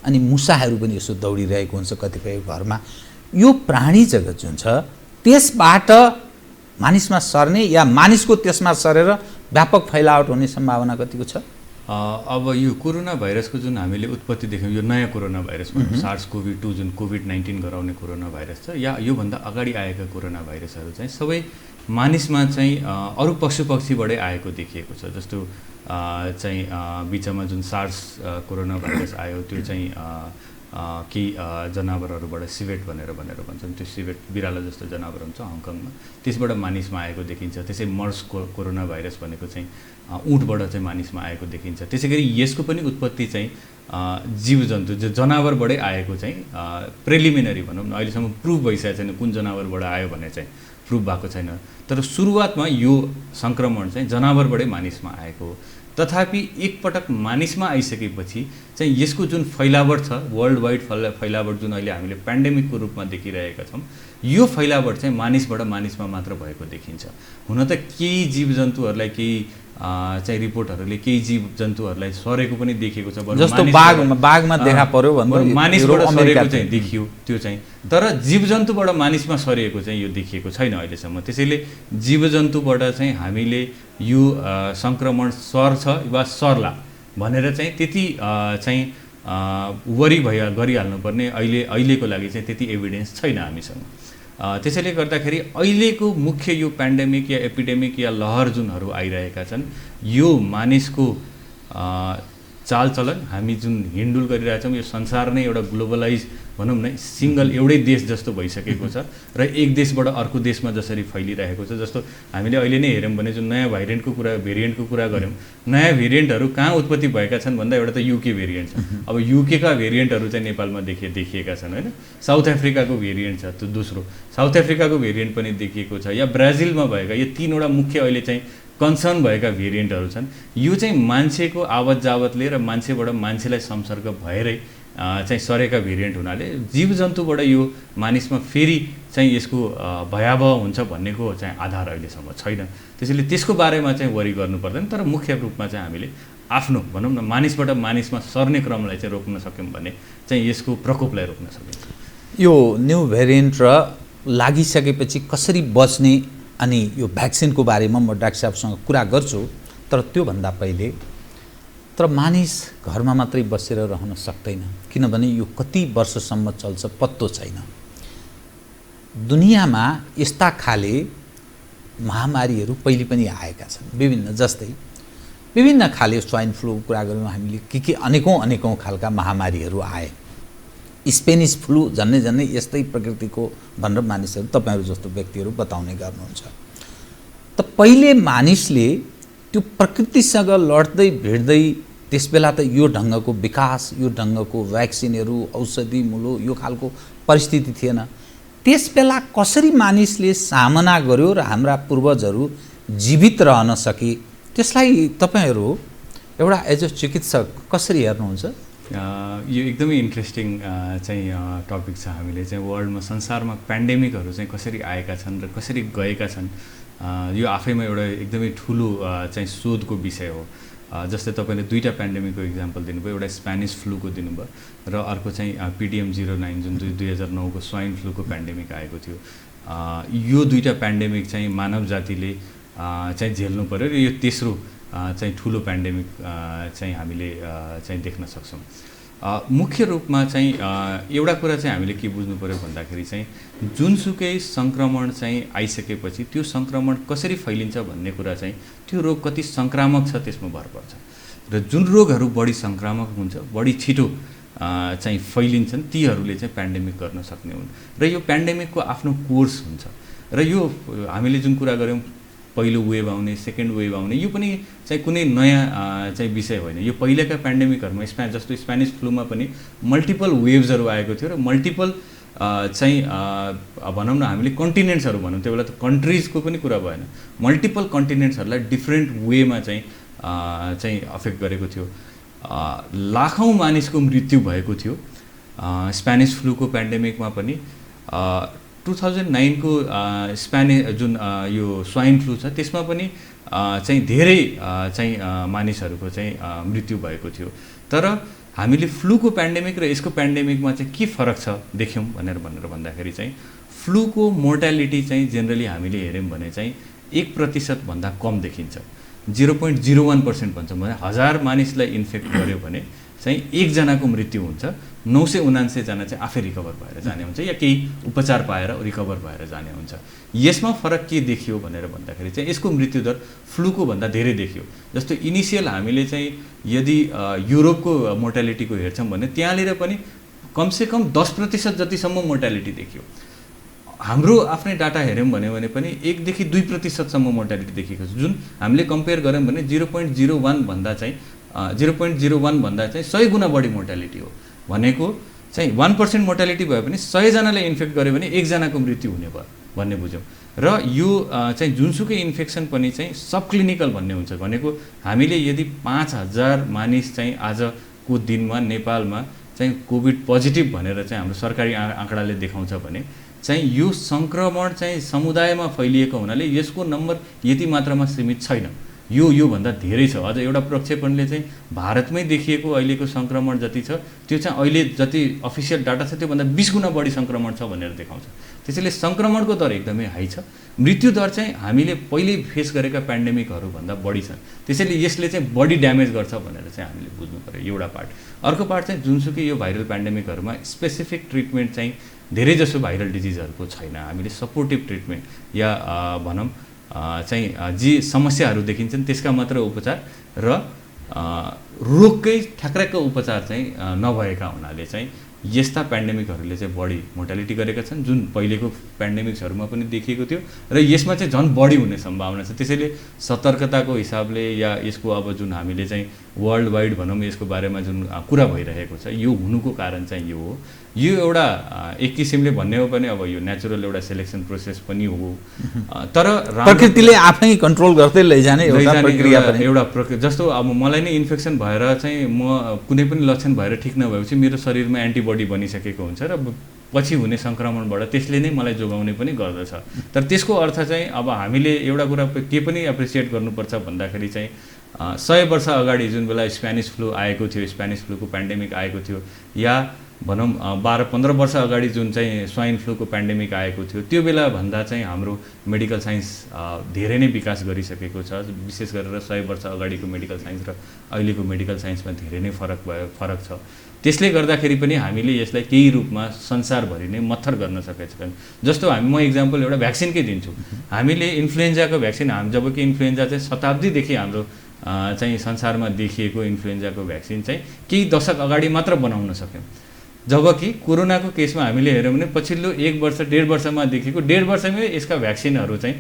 अनि मुसाहरू पनि यसो दौडिरहेको हुन्छ कतिपय घरमा। यो प्राणी जगत जुन छ त्यसबाट मानिसमा सर्ने या मानिसको त्यसमा सरेर व्यापक फैलावट हुने सम्भावना कतिको छ? अब यो कोरोना भाइरसको जुन हामीले उत्पत्ति देख्यौँ, यो नयाँ कोरोना भाइरस भनौँ, SARS-CoV-2 जुन कोभिड-19 गराउने कोरोना भाइरस छ, या योभन्दा अगाडि आएका कोरोना भाइरसहरू चाहिँ सबै मानिसमा चाहिँ अरू पशु पक्षीबाटै आएको देखिएको छ। जस्तो चाहिँ बिचमा जुन SARS कोरोना भाइरस आयो, त्यो चाहिँ केही जनावरहरूबाट सिभेट भनेर भन्छन्, त्यो सिभेट बिरालो जस्तो जनावर हुन्छ हङकङमा, त्यसबाट मानिसमा आएको देखिन्छ। त्यसै मर्स कोरोना भाइरस भनेको चाहिँ ऊँटबाट चाहिँ मानिसमा आएको देखिन्छ। त्यसै गरी यसको पनि उत्पत्ति चाहिँ जीवजन्तु जनावरबाटै आएको चाहिँ प्रिलिमिनरी भनौँ न, अहिलेसम्म प्रुभ भइसकेको छैन कुन जनावरबाट आयो भने चाहिँ प्रुभ भएको छैन। तर सुरुवातमा यो सङ्क्रमण चाहिँ जनावरबाटै मानिसमा आएको हो। तथापि एकपटक मानिसमा आइसकेपछि चाहिँ यसको जुन फैलावट छ, वर्ल्ड वाइड फैलावट जुन अहिले हामीले पेन्डेमिकको रूपमा देखिरहेका छौँ, यो फैलावट चाहिँ मानिसबाट मानिसमा मात्र भएको देखिन्छ। हुन त केही जीवजन्तुहरूलाई, केही चाहिँ रिपोर्टहरूले केही जीव जन्तुहरूलाई सरेको पनि देखेको छ। जस्तो बाघमा देखा पर्यो भन्दा मानिसबाट सरेको चाहिँ देखियो त्यो चाहिँ, तर जीवजन्तुबाट मानिसमा सरिएको चाहिँ यो देखिएको छैन अहिलेसम्म। त्यसैले जीवजन्तुबाट चाहिँ हामीले यो सङ्क्रमण सर्छ वा सर्ला भनेर चाहिँ त्यति चाहिँ वरि गरिहाल्नुपर्ने अहिलेको लागि चाहिँ त्यति एभिडेन्स छैन हामीसँग। त्यसैले गर्दाखेरि अहिलेको मुख्य यो पेन्डेमिक या एपिडेमिक या लहर जुनहरू आइरहेका छन् यो मानिसको चालचलन, हामी जुन हिँडडुल गरिरहेछौँ यो संसार नै एउटा ग्लोबलाइज भनौँ न सिङ्गल एउटै देश जस्तो भइसकेको छ र एक देशबाट अर्को देशमा जसरी फैलिरहेको छ। जस्तो हामीले अहिले नै हेऱ्यौँ भने जुन नयाँ भेरिएन्टको कुरा गऱ्यौँ, नयाँ भेरिएन्टहरू कहाँ उत्पत्ति भएका छन् भन्दा एउटा त युके भेरिएन्ट छ। अब युकेका भेरिएन्टहरू चाहिँ नेपालमा देखिएका छन् होइन। साउथ अफ्रिकाको भेरिएन्ट छ, त्यो दोस्रो साउथ अफ्रिकाको भेरिएन्ट पनि देखिएको छ, या ब्राजिलमा भएका यो तीनवटा मुख्य अहिले चाहिँ कन्सर्न भएका भेरिएन्टहरू छन्। यो चाहिँ मान्छेको आवत जावतले र मान्छेबाट मान्छेलाई संसर्ग भएरै चाहिँ सरेका भेरिएन्ट हुनाले जीवजन्तुबाट यो मानिसमा फेरि चाहिँ यसको भयावह हुन्छ भन्नेको चाहिँ आधार अहिलेसम्म छैन। त्यसैले त्यसको बारेमा चाहिँ वरि गर्नु पर्दैन, तर मुख्य रूपमा चाहिँ हामीले आफ्नो भनौँ न मानिसबाट मानिसमा सर्ने क्रमलाई चाहिँ रोक्न सक्यौँ भने चाहिँ यसको प्रकोपलाई रोक्न सकिन्छ। यो न्यू भेरिएन्ट र लागिसकेपछि कसरी बच्ने अनि यो भ्याक्सिनको बारेमा म डाक्टर साहबसँग कुरा गर्छु, तर त्योभन्दा पहिले तर मानिस घरमा मात्रै बसेर रहन सक्दैन, किनभने यो कति वर्षसम्म चल्छ पत्तो छैन। दुनियाँमा यस्ता खाले महामारीहरू पहिले पनि आएका छन् विभिन्न खाले स्वाइन फ्लूको कुरा गऱ्यौँ हामीले के अनेकौँ खालका महामारीहरू आए। स्पेनिस फ्लू झन्नै यस्तै प्रकृतिको भनेर मानिसहरू तपाईँहरू जस्तो व्यक्तिहरू बताउने गर्नुहुन्छ। त पहिले मानिसले त्यो प्रकृतिसँग लड्दै भिड्दै त्यसबेला त यो ढङ्गको विकास, यो ढङ्गको भ्याक्सिनहरू, औषधि मुलो यो खालको परिस्थिति थिएन। त्यसबेला कसरी मानिसले सामना गर्यो र हाम्रा पूर्वजहरू जीवित रहन सके, त्यसलाई तपाईँहरू एउटा एज अ चिकित्सक कसरी हेर्नुहुन्छ? यो एकदमै इन्ट्रेस्टिङ चाहिँ टपिक छ। हामीले चाहिँ वर्ल्डमा संसारमा पेन्डेमिकहरू चाहिँ कसरी आएका छन् र कसरी गएका छन्, यो आफैमा एउटा एकदमै ठुलो चाहिँ शोधको विषय हो। जस्तै तपाईँले दुईवटा पेन्डेमिकको इक्जाम्पल दिनुभयो, एउटा स्पेनिस फ्लूको दिनुभयो र अर्को चाहिँ PDM09 जुन 2009को स्वाइन फ्लूको पेन्डेमिक आएको थियो। यो दुईवटा पेन्डेमिक चाहिँ मानव जातिले चाहिँ झेल्नु पर्यो र यो तेस्रो चाहिँ ठुलो पेन्डेमिक चाहिँ हामीले चाहिँ देख्न सक्छौँ। मुख्य रूपमा चाहिँ एउटा कुरा चाहिँ हामीले के बुझ्नु पर्यो भन्दाखेरि चाहिँ जुनसुकै सङ्क्रमण चाहिँ आइसकेपछि त्यो सङ्क्रमण कसरी फैलिन्छ भन्ने कुरा चाहिँ त्यो रोग कति सङ्क्रामक छ त्यसमा भर पर्छ। र जुन रोगहरू बढी सङ्क्रामक हुन्छ, बढी छिटो चाहिँ फैलिन्छन्, तीहरूले चाहिँ पेन्डेमिक गर्न सक्ने हुन्। र यो पेन्डेमिकको आफ्नो कोर्स हुन्छ र यो हामीले जुन कुरा गऱ्यौँ पहिलो वेभ आउने, सेकेन्ड वेभ आउने, यो पनि चाहिँ कुनै नयाँ चाहिँ विषय होइन। यो पहिलेका पेन्डेमिकहरूमा जस्तो स्पेनिस फ्लूमा पनि मल्टिपल वेभ्सहरू आएको थियो र मल्टिपल चाहिँ भनौँ न हामीले कन्टिनेन्ट्सहरू भनौँ, त्यो बेला त कन्ट्रिजको पनि कुरा भएन, मल्टिपल कन्टिनेन्ट्सहरूलाई डिफ्रेन्ट वेमा चाहिँ अफेक्ट गरेको थियो। लाखौँ मानिसको मृत्यु भएको थियो स्पेनिस फ्लूको पेन्डेमिकमा पनि। 2009 को जुन यो स्वाइन फ्लू छ त्यसमा पनि चाहिँ धेरै चाहिँ मानिसहरूको चाहिँ मृत्यु भएको थियो। तर हामीले फ्लूको पेन्डेमिक र यसको पेन्डेमिकमा चाहिँ के फरक छ देख्यौँ भनेर भन्दाखेरि चाहिँ फ्लूको मोर्टालिटी चाहिँ जेनरली हामीले हेऱ्यौँ भने चाहिँ 1% भन्दा कम देखिन्छ। 0.01% भन्छौँ भने 1000 मानिसलाई इन्फेक्ट गर्यो भने चाहिँ एकजनाको मृत्यु हुन्छ, 979 जना चाहिँ आफै रिकभर भएर जाने हुन्छ या केही उपचार पाएर रिकभर भएर जाने हुन्छ। यसमा फरक के देखियो भनेर भन्दाखेरि चाहिँ यसको मृत्युदर फ्लूको भन्दा धेरै देखियो। जस्तो इनिसियल हामीले चाहिँ यदि युरोपको मोर्टालिटीको हेर्छौँ भने त्यहाँनिर पनि कमसेकम 10% जतिसम्म मोर्टालिटी देखियो। हाम्रो आफ्नै डाटा हेऱ्यौँ भने पनि 1 देखि 2% मोर्टालिटी देखिएको छ। जुन हामीले कम्पेयर गऱ्यौँ भने 0.01 भन्दा चाहिँ 0.01 भन्दा चाहिँ 100 गुणा बढी मोर्टालिटी हो। भनेको चाहिँ 1% मोर्टालिटी भयो भने 100 जनालाई इन्फेक्ट गर्यो भने 1 जनाको मृत्यु हुने भयो भन्ने बुझ्यौँ। र यो चाहिँ जुनसुकै इन्फेक्सन पनि चाहिँ सब क्लिनिकल भन्ने हुन्छ। भनेको हामीले यदि 5000 मानिस चाहिँ आजको दिनमा नेपालमा चाहिँ कोभिड पोजिटिभ भनेर चाहिँ हाम्रो सरकारी आँकडाले देखाउँछ भने चाहिँ यो सङ्क्रमण चाहिँ समुदायमा फैलिएको हुनाले यसको नम्बर यति मात्रामा सीमित छैन। योभन्दा धेरै छ। अझ एउटा प्रक्षेपणले चाहिँ भारतमै देखिएको अहिलेको सङ्क्रमण जति छ त्यो चाहिँ अहिले जति अफिसियल डाटा छ त्योभन्दा 20 गुणा बढी सङ्क्रमण छ भनेर देखाउँछ। त्यसैले सङ्क्रमणको दर एकदमै हाई छ, मृत्यु दर चाहिँ हामीले पहिले फेस गरेका पेन्डेमिकहरूभन्दा बढी छ। त्यसैले यसले चाहिँ बढी ड्यामेज गर्छ भनेर चाहिँ हामीले बुझ्नु पर्यो एउटा पार्ट। अर्को पार्ट चाहिँ जुनसुकै यो भाइरल पेन्डेमिकहरूमा स्पेसिफिक ट्रिटमेन्ट चाहिँ धेरै जसो भाइरल डिजिजहरूको छैन। हामीले सपोर्टिभ ट्रिटमेन्ट या भनौँ चाहिँ जे समस्याहरू देखिन्छन् त्यसका मात्र उपचार र रोगकै ठ्याक्राको उपचार चाहिँ नभएका हुनाले चाहिँ यस्ता पेन्डेमिकहरूले चाहिँ बढी मोर्टालिटी गरेका छन्, जुन पहिलेको पेन्डेमिक्सहरूमा पनि देखिएको थियो र यसमा चाहिँ झन् बढी हुने सम्भावना छ। त्यसैले सतर्कताको हिसाबले या यसको अब जुन हामीले चाहिँ वर्ल्ड वाइड भनौँ यसको बारेमा जुन कुरा भइरहेको छ यो हुनुको कारण चाहिँ यो हो। यो एउटा एक किसिमले भन्ने हो भने अब यो नेचुरल एउटा सेलेक्सन प्रोसेस पनि हो, तर प्रकृतिले आफै कन्ट्रोल गर्दै लैजाने एउटा जस्तो अब मलाई नै इन्फेक्सन भएर चाहिँ म कुनै पनि लक्षण भएर ठिक नभएपछि मेरो शरीरमा एन्टिबडी बनिसकेको हुन्छ र पछि हुने सङ्क्रमणबाट त्यसले नै मलाई जोगाउने पनि गर्दछ। तर त्यसको अर्थ चाहिँ अब हामीले एउटा कुरा के पनि एप्रिसिएट गर्नुपर्छ भन्दाखेरि चाहिँ 100 वर्ष अगाडि जुन बेला स्पेनिस फ्लू आएको थियो, स्पेनिस फ्लूको पेन्डेमिक आएको थियो, या भनौँ 12-15 वर्ष अगाडि जुन चाहिँ स्वाइन फ्लूको पेन्डेमिक आएको थियो त्यो बेला भन्दा चाहिँ हाम्रो मेडिकल साइन्स धेरै नै विकास गरिसकेको छ। विशेष गरेर 100 वर्ष अगाडिको मेडिकल साइन्स र अहिलेको मेडिकल साइन्समा धेरै नै फरक छ। त्यसले गर्दाखेरि पनि हामीले यसलाई केही रूपमा संसारभरि नै मत्थर गर्न सकेका छौँ। जस्तो म इक्जाम्पल एउटा भ्याक्सिनकै दिन्छु। हामीले इन्फ्लुएन्जाको भ्याक्सिन जबकि इन्फ्लुएन्जा चाहिँ शताब्दीदेखि हाम्रो चाहिँ संसारमा देखिएको इन्फ्लुएन्जाको भ्याक्सिन चाहिँ केही दशक अगाडि मात्र बनाउन सक्यौँ, जबकि कोरोनाको केसमा हामीले हेऱ्यौँ भने पछिल्लो 1 वर्ष 1.5 वर्षमा देखिएको 1.5 वर्षमै यसका भ्याक्सिनहरू चाहिँ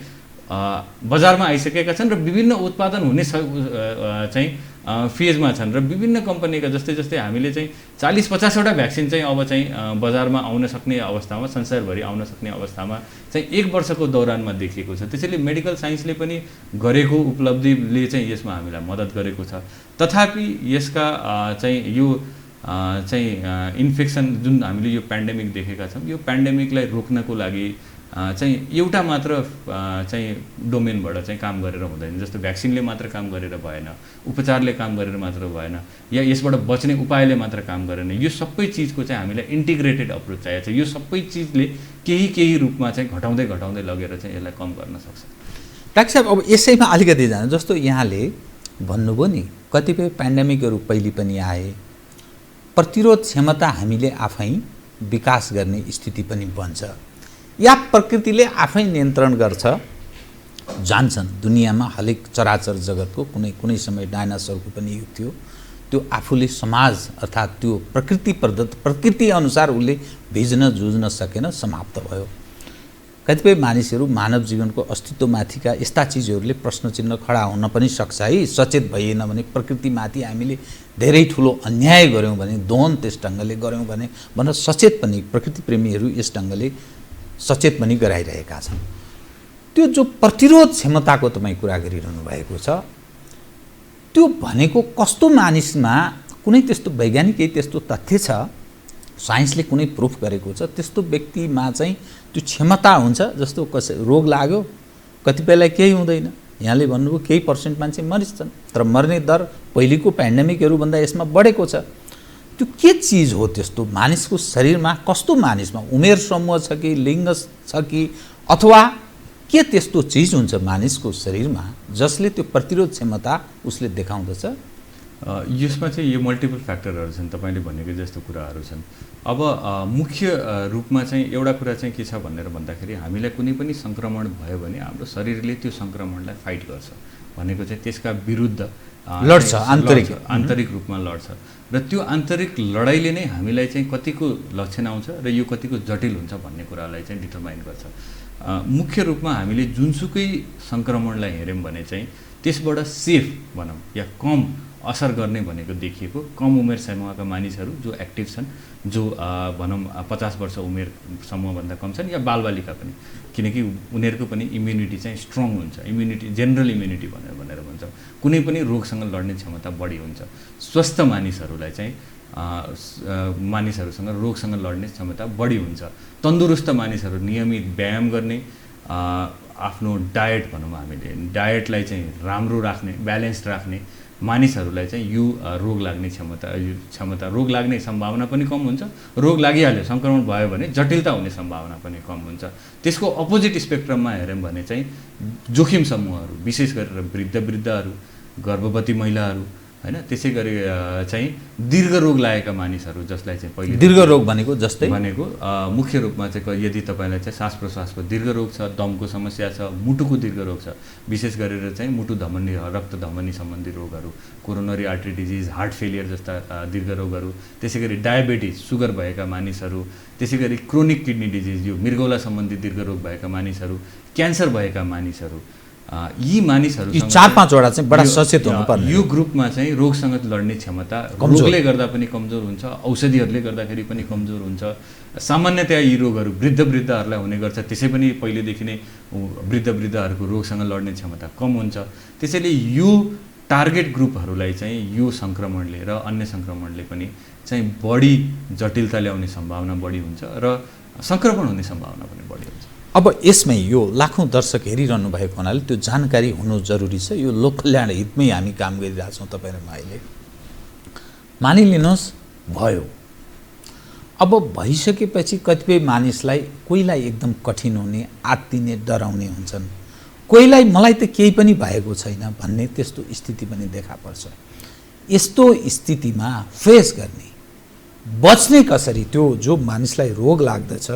बजारमा आइसकेका छन् र विभिन्न उत्पादन हुने चाहिँ फेजमा छन् र विभिन्न कम्पनीका जस्तै हामीले चाहिँ 40-50 वटा भ्याक्सिन चाहिँ अब चाहिँ बजारमा आउन सक्ने अवस्थामा, संसारभरि आउन सक्ने अवस्थामा चाहिँ 1 वर्षको दौरानमा देखिएको छ। त्यसैले मेडिकल साइन्सले पनि गरेको उपलब्धिले चाहिँ यसमा हामीलाई मद्दत गरेको छ। तथापि यसका चाहिँ यो चाहिँ इन्फेक्सन जुन हामीले यो पेन्डेमिक देखेका छौँ यो पेन्डेमिकलाई रोक्नको लागि चाहिँ एउटा मात्र चाहिँ डोमेनबाट चाहिँ काम गरेर हुँदैन। जस्तो भ्याक्सिनले मात्र काम गरेर भएन, उपचारले काम गरेर मात्र भएन, या यसबाट बच्ने उपायले मात्र काम गरेन। यो सबै चिजको चाहिँ हामीलाई इन्टिग्रेटेड अप्रोच चाहिएको छ। यो सबै चिजले केही रूपमा चाहिँ घटाउँदै लगेर चाहिँ यसलाई कम गर्न सक्छ। डाक्टर साहब अब यसैमा अलिकति जानु, जस्तो यहाँले भन्नुभयो नि कतिपय पेन्डेमिकहरू पहिले पनि आए, प्रतिरोध क्षमता हामीले आफै विकास गर्ने स्थिति पनि बन्छ या प्रकृतिले आफै नियन्त्रण गर्छ, जान्छन्। दुनियाँमा हरेक चराचर जगतको कुनै समय डाइनासोरको पनि युग थियो, त्यो आफूले समाज अर्थात् त्यो प्रकृति अनुसार उसले भिज्न जुझ्न सकेन, समाप्त भयो। कतिपय मानिसहरू मानव जीवनको अस्तित्वमाथिका यस्ता चिजहरूले प्रश्न चिन्ह खडा हुन पनि सक्छ है। सचेत भइएन भने प्रकृतिमाथि हामीले धेरै ठुलो अन्याय गऱ्यौँ भने, दोहन त्यस ढङ्गले गऱ्यौँ भने भनेर सचेत पनि प्रकृति प्रेमीहरू यस ढङ्गले सचेत पनि गराइरहेका छन्। त्यो जो प्रतिरोध क्षमताको तपाईँ कुरा गरिरहनु भएको छ त्यो भनेको कस्तो मानिसमा कुनै त्यस्तो वैज्ञानिक त्यस्तो तथ्य छ, साइन्सले कुनै प्रुफ गरेको छ त्यस्तो व्यक्तिमा चाहिँ त्यो क्षमता हुन्छ? जस्तो रोग लाग्यो कतिपयलाई केही हुँदैन, यहाँले भन्नुभयो केही % मान्छे मरिन्छन्, तर मर्ने दर पहिलेको पेन्डेमिकहरूभन्दा यसमा बढेको छ। त्यो के चिज हो त्यस्तो मानिसको शरीरमा? कस्तो मानिसमा उमेर समूह छ कि लिङ्ग छ कि अथवा के त्यस्तो चिज हुन्छ मानिसको शरीरमा जसले त्यो प्रतिरोध क्षमता उसले देखाउँदछ? यसमा चाहिँ यो मल्टिपल फ्याक्टरहरू छन्, तपाईँले भनेको जस्तो कुराहरू छन्। अब मुख्य रूपमा चाहिँ एउटा कुरा चाहिँ के छ भनेर भन्दाखेरि हामीलाई कुनै पनि सङ्क्रमण भयो भने हाम्रो शरीरले त्यो सङ्क्रमणलाई फाइट गर्छ, भनेको चाहिँ त्यसका विरुद्ध लड्छ, आन्तरिक रूपमा लड्छ र त्यो आन्तरिक लडाइले नै हामीलाई चाहिँ कतिको लक्षण आउँछ र यो कतिको जटिल हुन्छ भन्ने कुरालाई चाहिँ डिटरमाइन गर्छ। मुख्य रूपमा हामीले जुनसुकै सङ्क्रमणलाई हेऱ्यौँ भने चाहिँ त्यसबाट सेफ भनौँ या कम असर गर्ने भनेको देखिएको कम उमेर समूहका मानिसहरू जो एक्टिभ छन्, जो भनौँ 50 वर्ष उमेर समूहभन्दा कम छन्, या बालबालिका पनि, किनकि उनीहरूको पनि इम्युनिटी चाहिँ स्ट्रङ हुन्छ। इम्युनिटी जेनरल इम्युनिटी भनेर भन्छ, कुनै पनि रोगसँग लड्ने क्षमता बढी हुन्छ। स्वस्थ मानिसहरूलाई चाहिँ मानिसहरूसँग रोगसँग लड्ने क्षमता बढी हुन्छ। तन्दुरुस्त मानिसहरू नियमित व्यायाम गर्ने, आफ्नो डायट भनौँ हामीले डायटलाई चाहिँ राम्रो राख्ने ब्यालेन्स्ड राख्ने मानिसहरूलाई चाहिँ यो रोग लाग्ने क्षमता रोग लाग्ने सम्भावना पनि कम हुन्छ। रोग लागिहाल्यो सङ्क्रमण भयो भने जटिलता हुने सम्भावना पनि कम हुन्छ। त्यसको अपोजिट स्पेक्ट्रममा हेऱ्यौँ भने चाहिँ जोखिम समूहहरू विशेष गरेर वृद्धहरू, गर्भवती महिलाहरू हैन, त्यसै गरी चाहिँ दीर्घ रोग लागेका मानिसहरू जसलाई चाहिँ पहिले दीर्घ रोग भनेको जस्तै मुख्य रूपमा चाहिँ यदि तपाईँलाई चाहिँ श्वास प्रश्वासको दीर्घ रोग छ, दमको समस्या छ, मुटुको दीर्घ रोग छ, विशेष गरेर चाहिँ मुटु धमनी रक्त धमनी सम्बन्धी रोगहरू, coronary artery disease, heart failure जस्ता दीर्घ रोगहरू, त्यसै गरी डायबिटिज सुगर भएका मानिसहरू, त्यसै गरी क्रोनिक किडनी डिजिज यो मृगौला सम्बन्धी दीर्घ रोग भएका मानिसहरू, क्यान्सर भएका मानिसहरू, यी मानिसहरू 4-5 वटा चाहिँ बडा सचेत हुनुपर्ने। यो ग्रुपमा चाहिँ रोगसँग लड्ने क्षमता रोगले गर्दा पनि कमजोर हुन्छ, औषधिहरूले गर्दाखेरि पनि कमजोर हुन्छ। सामान्यतया यी रोगहरू वृद्धहरूलाई हुने गर्छ, त्यसै पनि पहिलेदेखि नै वृद्धहरूको रोगसँग लड्ने क्षमता कम हुन्छ। त्यसैले यो टार्गेट ग्रुपहरूलाई चाहिँ यो सङ्क्रमणले र अन्य सङ्क्रमणले पनि चाहिँ बढी जटिलता ल्याउने सम्भावना बढी हुन्छ र सङ्क्रमण हुने सम्भावना पनि बढी हुन्छ। अब यसमै यो लाखौँ दर्शक हेरिरहनु भएको हुनाले त्यो जानकारी हुनु जरुरी छ। यो लोक कल्याण हितमै हामी काम गरिरहेछौँ तपाईँ र म अहिले। मानिलिनुहोस् भयो, अब भइसकेपछि कतिपय मानिसलाई कोहीलाई एकदम कठिन हुने, आत्तिने, डराउने हुन्छन्, कोहीलाई मलाई त केही पनि भएको छैन भन्ने त्यस्तो स्थिति पनि देखा पर्छ। यस्तो स्थितिमा फेस गर्ने, बच्ने कसरी, त्यो जो मानिसलाई रोग लाग्दछ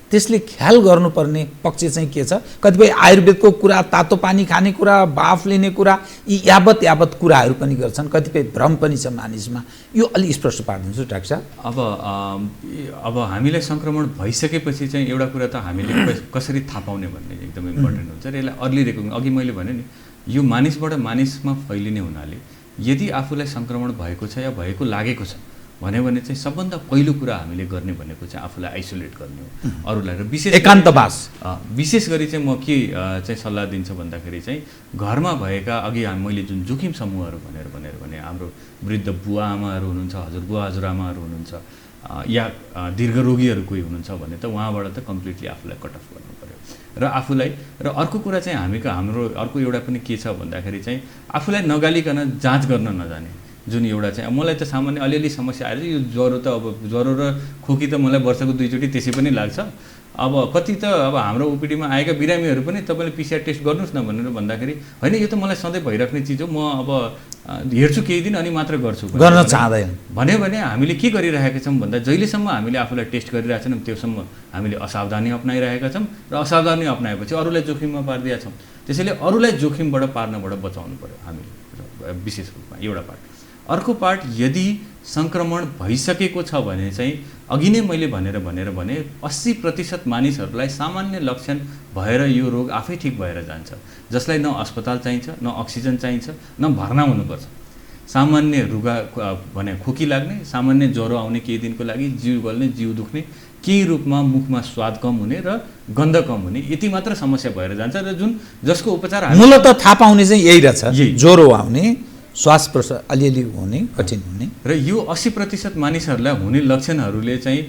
त्यसले ख्याल गर्नुपर्ने पक्ष चाहिँ के छ? कतिपय आयुर्वेदको कुरा, तातो पानी खाने कुरा, बाफ लिने कुरा, यी यावत कुराहरू पनि गर्छन्। कतिपय भ्रम पनि छ मानिसमा। यो अलि स्पष्ट पार्दिनुहोस् डाक्टर साहब। अब हामीलाई सङ्क्रमण भइसकेपछि चाहिँ एउटा कुरा त हामीले कसरी थाहा पाउने भन्ने एकदमै इम्पोर्टेन्ट हुन्छ। र यसलाई अर्ली रेकग्नाइज, अघि मैले भने नि यो मानिसबाट मानिसमा फैलिने हुनाले यदि आफूलाई सङ्क्रमण भएको छ या भएको लागेको छ भन्यो भने चाहिँ सबभन्दा पहिलो कुरा हामीले गर्ने भनेको चाहिँ आफूलाई आइसोलेट गर्ने हो अरूलाई। र एकान्तवास विशेष गरी चाहिँ म के चाहिँ सल्लाह दिन्छु भन्दाखेरि चाहिँ घरमा भएका अघि मैले जुन जोखिम समूहहरू भने हाम्रो वृद्ध बुवा आमाहरू हुनुहुन्छ, हजुरबुवा हजुरआमाहरू हुनुहुन्छ या दीर्घरोगीहरू कोही हुनुहुन्छ भने त उहाँबाट त कम्प्लिटली आफूलाई कट अफ गर्नु पर्यो। र आफूलाई र अर्को कुरा चाहिँ हाम्रो अर्को एउटा पनि के छ भन्दाखेरि चाहिँ आफूलाई नगालिकन जाँच गर्न नजाने। जुन एउटा चाहिँ मलाई त सामान्य अलिअलि समस्या आएर यो ज्वरो त अब ज्वरो र खोकी त मलाई वर्षको 2 चोटि त्यसै पनि लाग्छ। अब कति त अब हाम्रो ओपिडीमा आएका बिरामीहरू पनि तपाईँले पिसिआर टेस्ट गर्नुहोस् न भनेर भन्दाखेरि होइन यो त मलाई सधैँ भइराख्ने चिज हो, म अब हेर्छु केही दिन अनि मात्र गर्छु गर्न चाहँदैन भन्यो भने हामीले के गरिरहेका छौँ भन्दा जहिलेसम्म हामीले आफूलाई टेस्ट गरिरहेका छौँ त्योसम्म हामीले असावधानी अपनाइरहेका छौँ र असावधानी अपनाएपछि अरूलाई जोखिममा पारिदिएका छौँ। त्यसैले अरूलाई जोखिमबाट पार्नबाट बचाउनु पर्यो हामीले विशेष रूपमा एउटा पार्ट। अर्को पार्ट यदि सङ्क्रमण भइसकेको छ भने चाहिँ अघि नै मैले भने 80% मानिसहरूलाई सामान्य लक्षण भएर यो रोग आफै ठिक भएर जान्छ, जसलाई न अस्पताल चाहिन्छ, न अक्सिजन चाहिन्छ, न भर्ना हुनुपर्छ। सामान्य रुगा भने खोकी लाग्ने, सामान्य ज्वरो आउने केही दिनको लागि, जिउ गल्ने, जिउ दुख्ने, केही रूपमा मुखमा स्वाद कम हुने र गन्ध कम हुने, यति मात्र समस्या भएर जान्छ। र जसको उपचार मूलत थाहा पाउने चाहिँ यही रहेछ, ज्वरो आउने, श्वास प्रश्वास अलिअलि हुने, कठिन हुने। र यो 80% मानिसहरूलाई हुने लक्षणहरूले चाहिँ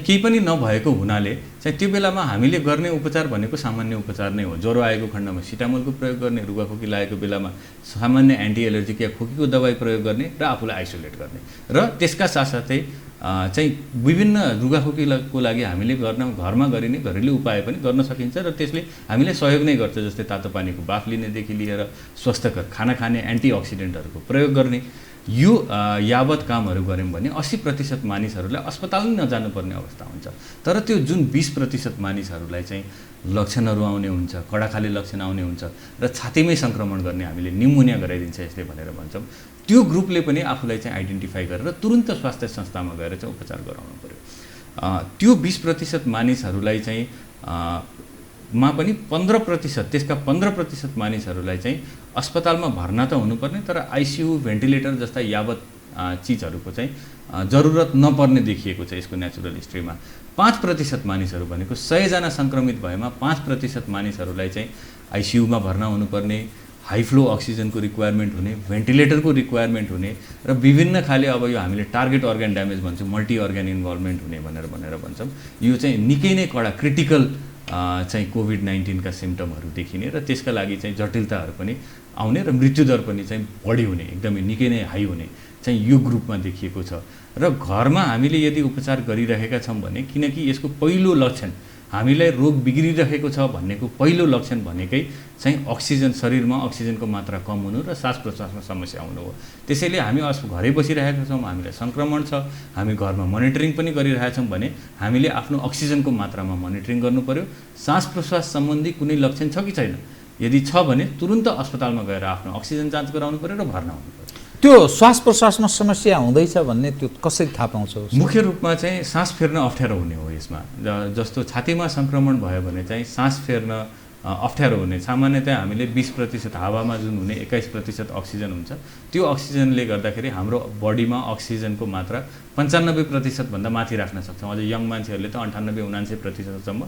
केही पनि नभएको हुनाले चाहिँ त्यो बेलामा हामीले गर्ने उपचार भनेको सामान्य उपचार नै हो। ज्वरो आएको खण्डमा सिटामोलको प्रयोग गर्ने, रुगाखोकी लागेको बेलामा सामान्य एन्टी एलर्जिक या खोकीको दबाई प्रयोग गर्ने र आफूलाई आइसोलेट गर्ने। र त्यसका साथसाथै चाहिँ विभिन्न रुगाखोकीको लागि हामीले घरमा गरिने घरेलु उपाय पनि गर्न सकिन्छ र त्यसले हामीलाई सहयोग नै गर्छ। जस्तै तातो पानीको बाफ लिनेदेखि लिएर स्वस्थकर खाना खाने, एन्टिअक्सिडेन्टहरूको प्रयोग गर्ने, यो यावत कामहरू गऱ्यौँ भने 80% मानिसहरूलाई अस्पताल नै नजानुपर्ने अवस्था हुन्छ। तर त्यो जुन 20% मानिसहरूलाई चाहिँ लक्षणहरू आउने हुन्छ, कडाखाले लक्षण आउने हुन्छ र छातीमै सङ्क्रमण गर्ने, हामीले निमोनिया गराइदिन्छ यसले भनेर भन्छौँ, त्यो ग्रुपले पनि आफूलाई चाहिँ आइडेन्टिफाई गरेर तुरुन्त स्वास्थ्य संस्थामा गएर चाहिँ उपचार गराउनु पर्यो। त्यो 20% मानिसहरूलाई चाहिँ मा पनि 15%, त्यसका 15% मानिसहरूलाई चाहिँ अस्पतालमा भर्ना त हुनुपर्ने तर आइसियु, भेन्टिलेटर जस्ता यावत चिजहरूको चाहिँ जरुरत नपर्ने देखिएको छ यसको नेचुरल हिस्ट्रीमा। 5% मानिसहरू भनेको 100 जना सङ्क्रमित भएमा 5% मानिसहरूलाई चाहिँ आइसियुमा भर्ना हुनुपर्ने, हाई फ्लो अक्सिजनको रिक्वायरमेन्ट हुने, भेन्टिलेटरको रिक्वायरमेन्ट हुने र विभिन्न खाले अब यो हामीले टार्गेट अर्ग्यान ड्यामेज भन्छौँ, मल्टी अर्ग्यान इन्भल्भमेन्ट हुने भनेर भन्छौँ। यो चाहिँ निकै नै कडा क्रिटिकल चाहिँ कोभिड-19 का सिम्पटमहरू देखिने र त्यसका लागि चाहिँ जटिलताहरू पनि आउने र मृत्युदर पनि चाहिँ बढी हुने, एकदमै निकै नै हाई हुने चाहिँ यो ग्रुपमा देखिएको छ। र घरमा हामीले यदि उपचार गरिरहेका छौँ भने, किनकि यसको पहिलो लक्षण हामीलाई रोग बिग्रिरहेको छ भन्नेको पहिलो लक्षण भनेकै चाहिँ अक्सिजन, शरीरमा अक्सिजनको मात्रा कम हुनु र सास प्रश्वासमा समस्या आउनु हो। त्यसैले हामी घरै बसिरहेका छौँ, हामीलाई सङ्क्रमण छ, हामी घरमा मोनिटरिङ पनि गरिरहेछौँ भने हामीले आफ्नो अक्सिजनको मात्रामा मोनिटरिङ गर्नु पर्यो। सास प्रश्वास सम्बन्धी कुनै लक्षण छ कि छैन, यदि छ भने तुरुन्त अस्पतालमा गएर आफ्नो अक्सिजन जाँच गराउनु पर्यो र भर्ना हुनु पर्यो। त्यो श्वास प्रश्वासमा समस्या हुँदैछ भन्ने त्यो कसरी थाहा पाउँछ? मुख्य रूपमा चाहिँ सास फेर्न अप्ठ्यारो हुने हो। यसमा जस्तो छातीमा सङ्क्रमण भयो भने चाहिँ सास फेर्न अप्ठ्यारो हुने, सामान्यतया हामीले 20% हावामा जुन हुने 21% अक्सिजन हुन्छ, त्यो अक्सिजनले गर्दाखेरि हाम्रो बडीमा अक्सिजनको मात्रा 95% भन्दा माथि राख्न सक्छौँ। अझ यङ मान्छेहरूले त 98-99%सम्म,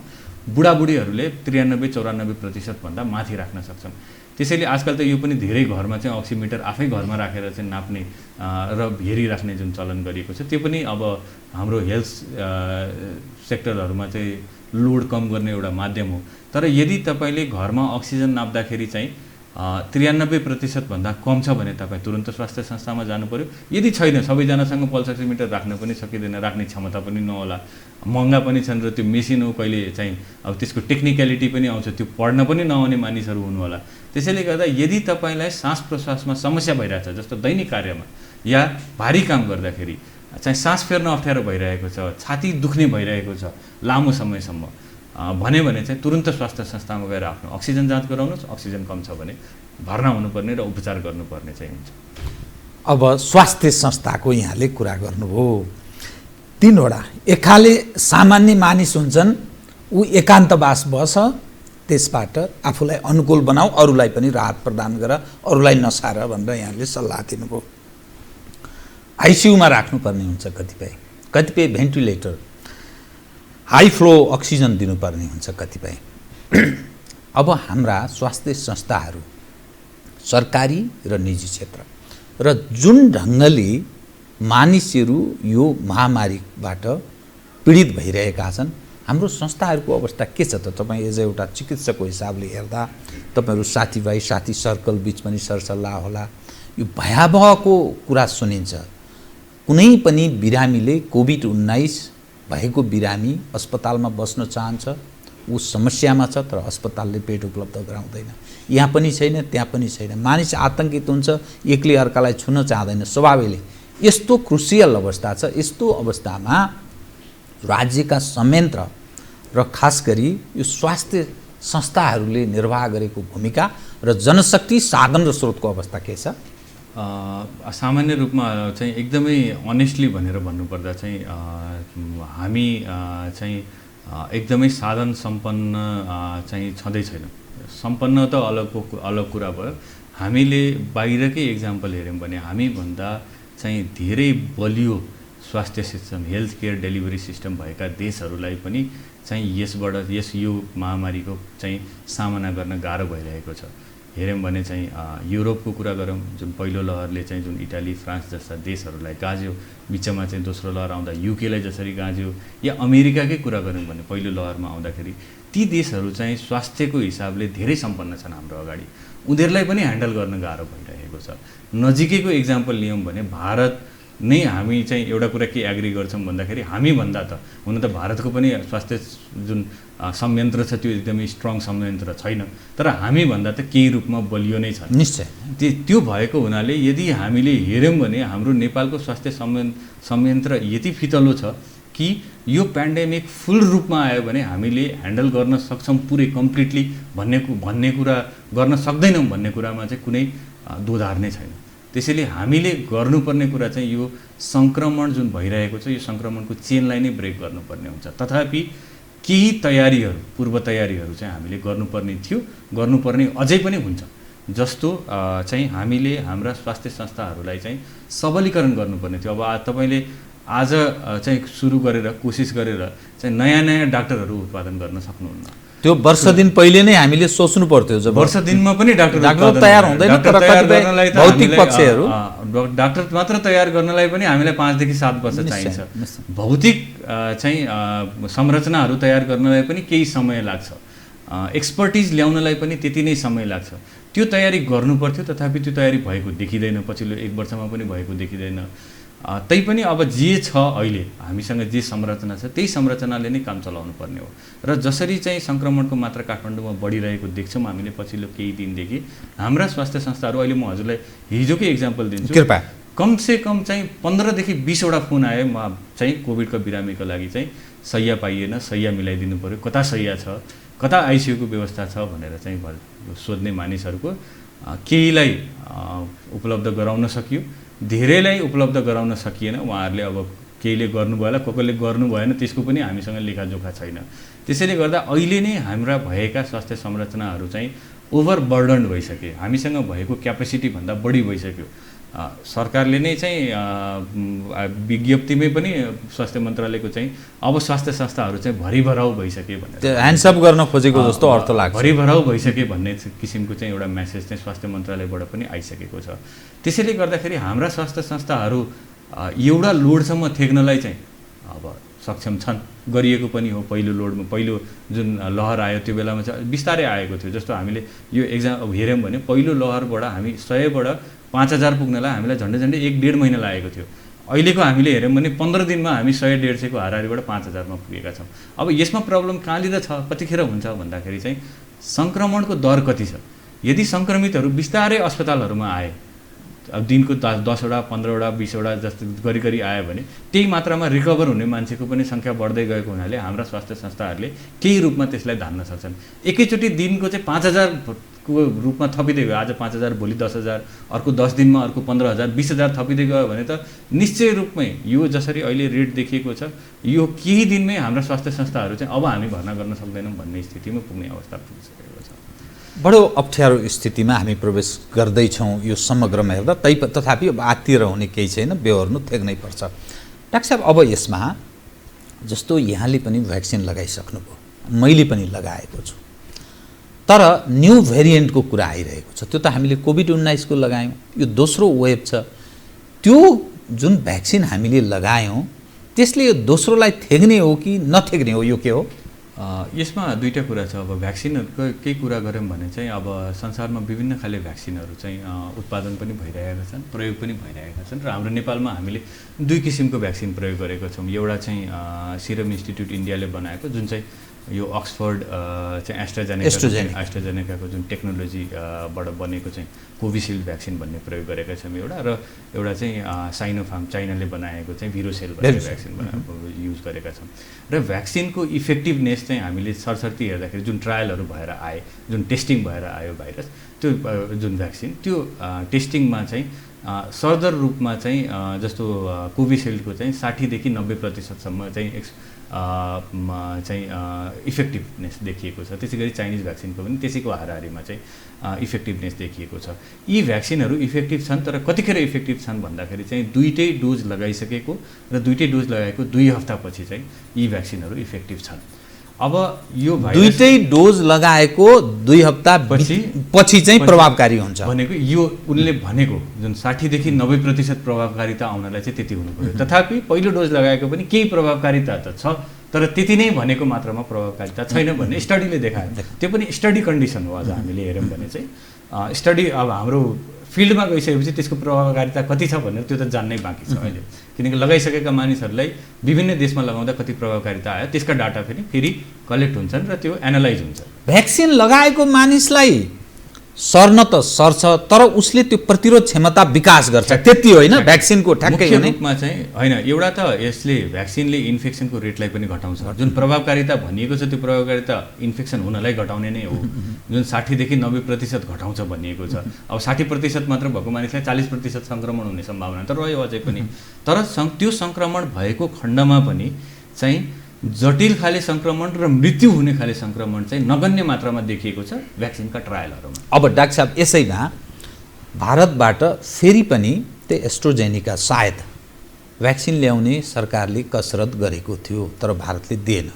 बुढाबुढीहरूले 93-94% भन्दा माथि राख्न सक्छौँ। त्यसैले आजकल त यो पनि धेरै घरमा चाहिँ अक्सिमिटर आफै घरमा राखेर चाहिँ नाप्ने र हेरिराख्ने जुन चलन गरिएको छ, त्यो पनि अब हाम्रो हेल्थ सेक्टरहरूमा चाहिँ लोड कम गर्ने एउटा माध्यम हो। तर यदि तपाईँले घरमा अक्सिजन नाप्दाखेरि चाहिँ 93% भन्दा कम छ भने तपाईँ तुरुन्त स्वास्थ्य संस्थामा जानु पर्यो। यदि छैन, सबैजनासँग पल्स अक्सिमिटर राख्न पनि सकिँदैन, राख्ने क्षमता पनि नहोला, महँगा पनि छन् र त्यो मेसिन हो, कहिले चाहिँ अब त्यसको टेक्निकलिटी पनि आउँछ, त्यो पढ्न पनि नआउने मानिसहरू हुनुहोला। त्यसैले गर्दा यदि तपाईँलाई सास प्रश्वासमा समस्या भइरहेछ, जस्तो दैनिक कार्यमा या भारी काम गर्दाखेरि चाहिँ सास फेर्न अप्ठ्यारो भइरहेको छ, छाती दुख्ने भइरहेको छ लामो समयसम्म भने चाहिँ तुरुन्त स्वास्थ्य संस्थामा गएर आफ्नो अक्सिजन जाँच गराउनुहोस्। अक्सिजन कम छ भने भर्ना हुनुपर्ने र उपचार गर्नुपर्ने चाहिँ हुन्छ। अब स्वास्थ्य संस्थाको यहाँले कुरा गर्नुभयो, 3 वटा। एकाले सामान्य मानिस हुन्छन्, ऊ एकान्तवास बस, त्यसबाट आफूलाई अनुकूल बनाऊ, अरूलाई पनि राहत प्रदान गर, अरूलाई नसार भनेर यहाँले सल्लाह दिनुभयो। आइसियुमा राख्नुपर्ने हुन्छ कतिपय भेन्टिलेटर, हाई फ्लो अक्सिजन दिनुपर्ने हुन्छ कतिपय। अब हाम्रा स्वास्थ्य संस्थाहरू सरकारी र निजी क्षेत्र र जुन ढङ्गले मानिसहरू यो महामारीबाट पीडित भइरहेका छन्, हाम्रो संस्थाहरूको अवस्था के छ त? तपाईँ एज एउटा चिकित्सकको हिसाबले हेर्दा तपाईँहरू साथीभाइ, साथी सर्कल बिच पनि सरसल्लाह होला। यो भयावहको कुरा सुनिन्छ, कुनै पनि बिरामीले कोभिड-19 भएको बिरामी अस्पतालमा बस्न चाहन्छ, ऊ समस्यामा छ, तर अस्पतालले बेड उपलब्ध गराउँदैन। यहाँ पनि छैन, त्यहाँ पनि छैन, मानिस आतंकित हुन्छ, एकले अर्कालाई छुन चाहँदैन स्वभावले। यस्तो क्रुसियल अवस्था छ। यस्तो अवस्थामा राज्यका संयन्त्र र खास गरी यो स्वास्थ्य संस्थाहरूले निर्वाह गरेको भूमिका र जनशक्ति, साधन र स्रोतको अवस्था के छ? सामान्य रूपमा चाहिँ एकदमै अनेस्टली भनेर भन्नुपर्दा चाहिँ हामी चाहिँ एकदमै साधन सम्पन्न चाहिँ छँदै छैन। सम्पन्न त अलग कुरा भयो। हामीले बाहिरकै इक्जाम्पल हेऱ्यौँ भने हामीभन्दा चाहिँ धेरै बलियो स्वास्थ्य system, health care delivery system भएका देशहरूलाई पनि चाहिँ यो महामारीको चाहिँ सामना गर्न गाह्रो भइरहेको छ। हेऱ्यौँ भने चाहिँ युरोपको कुरा गरौँ, जुन पहिलो लहरले चाहिँ जुन इटाली, फ्रान्स जस्ता देशहरूलाई गाज्यो, बिचमा चाहिँ दोस्रो लहर आउँदा युकेलाई जसरी गाज्यो, या अमेरिकाकै कुरा गरौँ भने पहिलो लहरमा आउँदाखेरि ती देशहरू चाहिँ स्वास्थ्यको हिसाबले धेरै सम्पन्न छन् हाम्रो अगाडि, उनीहरूलाई पनि ह्यान्डल गर्न गाह्रो भइरहेको छ। नजिकैको इक्जाम्पल लियौँ भने भारत नै हामी चाहिँ एउटा कुरा के एग्री गर्छौँ भन्दाखेरि हामीभन्दा त हुन त भारतको पनि स्वास्थ्य जुन संयन्त्र छ त्यो एकदमै स्ट्रङ संयन्त्र छैन, तर हामीभन्दा त केही रूपमा बलियो नै छ। निश्चय त्यो भएको हुनाले यदि हामीले हेऱ्यौँ भने हाम्रो नेपालको स्वास्थ्य संयन्त्र यति फितलो छ कि यो पेन्डेमिक फुल रूपमा आयो भने हामीले ह्यान्डल गर्न सक्छौँ पुरै कम्प्लिटली भन्ने कुरा गर्न सक्दैनौँ भन्ने कुरामा चाहिँ कुनै दोधार नै छैन। त्यसैले हामीले गर्नुपर्ने कुरा चाहिँ यो सङ्क्रमण जुन भइरहेको छ, यो सङ्क्रमणको चेनलाई नै ब्रेक गर्नुपर्ने हुन्छ। तथापि केही तयारीहरू, पूर्व तयारीहरू चाहिँ हामीले गर्नुपर्ने अझै पनि हुन्छ। जस्तो चाहिँ हामीले हाम्रा स्वास्थ्य संस्थाहरूलाई चाहिँ सबलीकरण गर्नुपर्ने थियो। अब तपाईँले आज चाहिँ सुरु गरेर कोसिस गरेर चाहिँ नयाँ डाक्टरहरू उत्पादन गर्न सक्नुहुन्न। त्यो वर्ष दिन पहिले नै हामीले सोच्नु पर्थ्यो जब वर्ष दिनमा पनि डाक्टर तयार हुँदैन, तर कतिपय भौतिक पक्षहरू डाक्टर मात्र तयार गर्नलाई पनि हामीलाई 5 देखि 7 वर्ष चाहिन्छ। भौतिक चाहिँ संरचनाहरू तयार गर्नलाई पनि केही समय लाग्छ, एक्सपर्टिज ल्याउनलाई पनि त्यति नै समय लाग्छ। त्यो तयारी गर्नु पर्थ्यो, तथापि त्यो तयारी भएको देखिँदैन, पछिल्लो 1 वर्षमा पनि भएको देखिँदैन। तैपनि अब जे छ अहिले हामीसँग जे संरचना छ त्यही संरचनाले नै काम चलाउनु पर्ने हो। र जसरी चाहिँ सङ्क्रमणको मात्रा काठमाडौँमा बढिरहेको देख्छौँ हामीले पछिल्लो केही दिनदेखि, हाम्रा स्वास्थ्य संस्थाहरू, अहिले म हजुरलाई हिजोकै इक्जाम्पल दिन्छु, कृपया कमसेकम चाहिँ 15 देखि 20 वटा फोन आयो चाहिँ कोभिडको बिरामीको लागि चाहिँ शैया पाइएन, शैया मिलाइदिनु पऱ्यो, कता शैया छ, कता आइसियुको व्यवस्था छ भनेर चाहिँ सोध्ने मानिसहरूको केहीलाई उपलब्ध गराउन सकियो, धेरैलाई उपलब्ध गराउन सकिएन। उहाँहरूले अब केहीले गर्नुभयो होला, कसैले गर्नु भएन, त्यसको पनि हामीसँग लेखाजोखा छैन। त्यसैले गर्दा अहिले नै हाम्रा भएका स्वास्थ्य संरचनाहरू चाहिँ ओभरबर्डन्ड भइसके, हामीसँग भएको क्यापेसिटी भन्दा बढी भइसक्यो। सरकारले नै चाहिँ विज्ञप्तिमै पनि स्वास्थ्य मन्त्रालयको चाहिँ अब स्वास्थ्य संस्थाहरू चाहिँ भरिभराउ भइसके भनेर ह्यान्डसअप गर्न खोजेको जस्तो अर्थ लाग्छ। भरिभराउ भइसके भन्ने किसिमको चाहिँ एउटा मेसेज चाहिँ स्वास्थ्य मन्त्रालयबाट पनि आइसकेको छ। त्यसैले गर्दाखेरि हाम्रा स्वास्थ्य संस्थाहरू एउटा लोडसम्म थेक्नलाई चाहिँ अब सक्षम छन्, गरिएको पनि हो। पहिलो लोडमा पहिलो जुन लहर आयो त्यो बेलामा चाहिँ बिस्तारै आएको थियो। जस्तो हामीले यो एक्जाम हेऱ्यौँ भने पहिलो लहरबाट हामी 100बाट 5000 पुग्नलाई हामीलाई झन्डै 1.5 महिना लागेको थियो। अहिलेको हामीले हेऱ्यौँ भने 15 दिनमा हामी 100-150को हाराहारीबाट 5000मा पुगेका छौँ। अब यसमा प्रब्लम कहाँनिर छ, कतिखेर हुन्छ भन्दाखेरि चाहिँ सङ्क्रमणको दर कति छ। यदि सङ्क्रमितहरू बिस्तारै अस्पतालहरूमा आए, अब दिनको 10वटा 15वटा 20वटा जस्तो गरी आयो भने त्यही मात्रामा रिकभर हुने मान्छेको पनि सङ्ख्या बढ्दै गएको हुनाले हाम्रा स्वास्थ्य संस्थाहरूले केही रूपमा त्यसलाई धान्न सक्छन्। एकैचोटि दिनको चाहिँ 5000 को रूपमा थपिँदै गयो, आज 5000, भोलि 10000, अर्को 10 दिनमा अर्को 15000, 20000 थपिँदै गयो भने त निश्चय रूपमै यो जसरी अहिले रेट देखिएको छ यो केही दिनमै हाम्रा स्वास्थ्य संस्थाहरू चाहिँ अब हामी भर्ना गर्न सक्दैनौँ भन्ने स्थितिमा पुग्ने अवस्था पुगिसकेको छ। बडो अप्ठ्यारो स्थितिमा हामी प्रवेश गर्दैछौँ यो समग्रमा हेर्दा। तथापि अब आत्तिएर हुने केही छैन, बेहोर्नु थेक्नै पर्छ। डाक्टर साहब, अब यसमा जस्तो यहाँले पनि भ्याक्सिन लगाइसक्नुभयो, मैले पनि लगाएको छु, तर न्यू भेरिएन्टको कुरा आइरहेको छ। त्यो त हामीले कोभिड-19 को लगायौँ, यो दोस्रो वेभ छ। त्यो जुन भ्याक्सिन हामीले लगायौँ त्यसले यो दोस्रोलाई थेग्ने हो कि नथेग्ने हो, यो के हो? यसमा दुईटा कुरा छ। अब भ्याक्सिनहरूको केही कुरा गऱ्यौँ भने चाहिँ अब संसारमा विभिन्न खाले भ्याक्सिनहरू चाहिँ उत्पादन पनि भइरहेका छन्, प्रयोग पनि भइरहेका छन् र हाम्रो नेपालमा हामीले 2 किसिमको भ्याक्सिन प्रयोग गरेका छौँ। एउटा चाहिँ सिरम इन्स्टिट्युट इन्डियाले बनाएको जुन चाहिँ यो अक्सफोर्ड चाहिँ एस्ट्राजेनेकाको जुन टेक्नोलोजीबाट बनेको चाहिँ कोभिसिल्ड भ्याक्सिन भन्ने प्रयोग गरेका छौँ एउटा चाहिँ साइनोफार्म चाइनाले बनाएको चाहिँ भिरोसेल भन्ने भ्याक्सिन युज गरेका छौँ। र भ्याक्सिनको इफेक्टिभनेस चाहिँ हामीले सरसर्ती हेर्दाखेरि जुन ट्रायलहरू भएर आए, जुन टेस्टिङ भएर आयो भाइरस, त्यो जुन भ्याक्सिन त्यो टेस्टिङमा चाहिँ सरदर रूपमा चाहिँ जस्तो कोभिसिल्डको चाहिँ 60 देखि 90% चाहिँ इफेक्टिभनेस देखिएको छ। त्यसै गरी चाइनिज भ्याक्सिनको पनि त्यसैको हाराहारीमा चाहिँ इफेक्टिभनेस देखिएको छ। यी भ्याक्सिनहरू इफेक्टिभ छन्, तर कतिखेर इफेक्टिभ छन् भन्दाखेरि चाहिँ 2टै डोज लगाइसकेको र 2टै डोज लगाएको 2 हप्तापछि चाहिँ यी भ्याक्सिनहरू इफेक्टिभ छन्। अब यो 2टै डोज लगाएको 2 हप्ता पछि चाहिँ प्रभावकारी हुन्छ भनेको यो उनले भनेको जुन 60 देखि 90% प्रभावकारिता आउनलाई चाहिँ त्यति हुनु पर्यो। तथापि पहिलो डोज लगाएको पनि केही प्रभावकारिता त छ, तर त्यति नै भनेको मात्रामा प्रभावकारिता छैन भन्ने स्टडीले देखायो। त्यो पनि स्टडी कन्डिसन हो। आज हामीले हेऱ्यौँ भने चाहिँ स्टडी अब हाम्रो फिल्डमा गइसकेपछि त्यसको प्रभावकारिता कति छ भनेर त्यो त जान्नै बाँकी छ अहिले, किनकि लगाइसकेका मानिसहरूलाई विभिन्न देशमा लगाउँदा कति प्रभावकारिता आयो त्यसका डाटा फेरि कलेक्ट हुन्छन् र त्यो एनालाइज हुन्छ। भ्याक्सिन लगाएको मानिसलाई सर्न त सर्छ, तर उसले त्यो प्रतिरोध क्षमता विकास गर्छ, त्यति होइन भ्याक्सिनको ठ्याक्कै हुने रूपमा चाहिँ होइन। एउटा त यसले भ्याक्सिनले इन्फेक्सनको रेटलाई पनि घटाउँछ। जुन प्रभावकारिता भनिएको छ त्यो प्रभावकारिता इन्फेक्सन हुनलाई घटाउने नै हो। जुन 60 देखि 90% घटाउँछ भनिएको छ। अब 60% मात्र भएको मानिसलाई 40% सङ्क्रमण हुने सम्भावना त रह्यो अझै पनि। तर त्यो सङ्क्रमण भएको खण्डमा पनि चाहिँ जटिल खाले सङ्क्रमण र मृत्यु हुने खाले सङ्क्रमण चाहिँ नगण्य मात्रामा देखिएको छ भ्याक्सिनका ट्रायलहरूमा। अब डाक्टर साहब, यसैमा भारतबाट फेरि पनि त्यो एस्ट्राजेनेका सायद भ्याक्सिन ल्याउने सरकारले कसरत गरेको थियो, तर भारतले दिएन।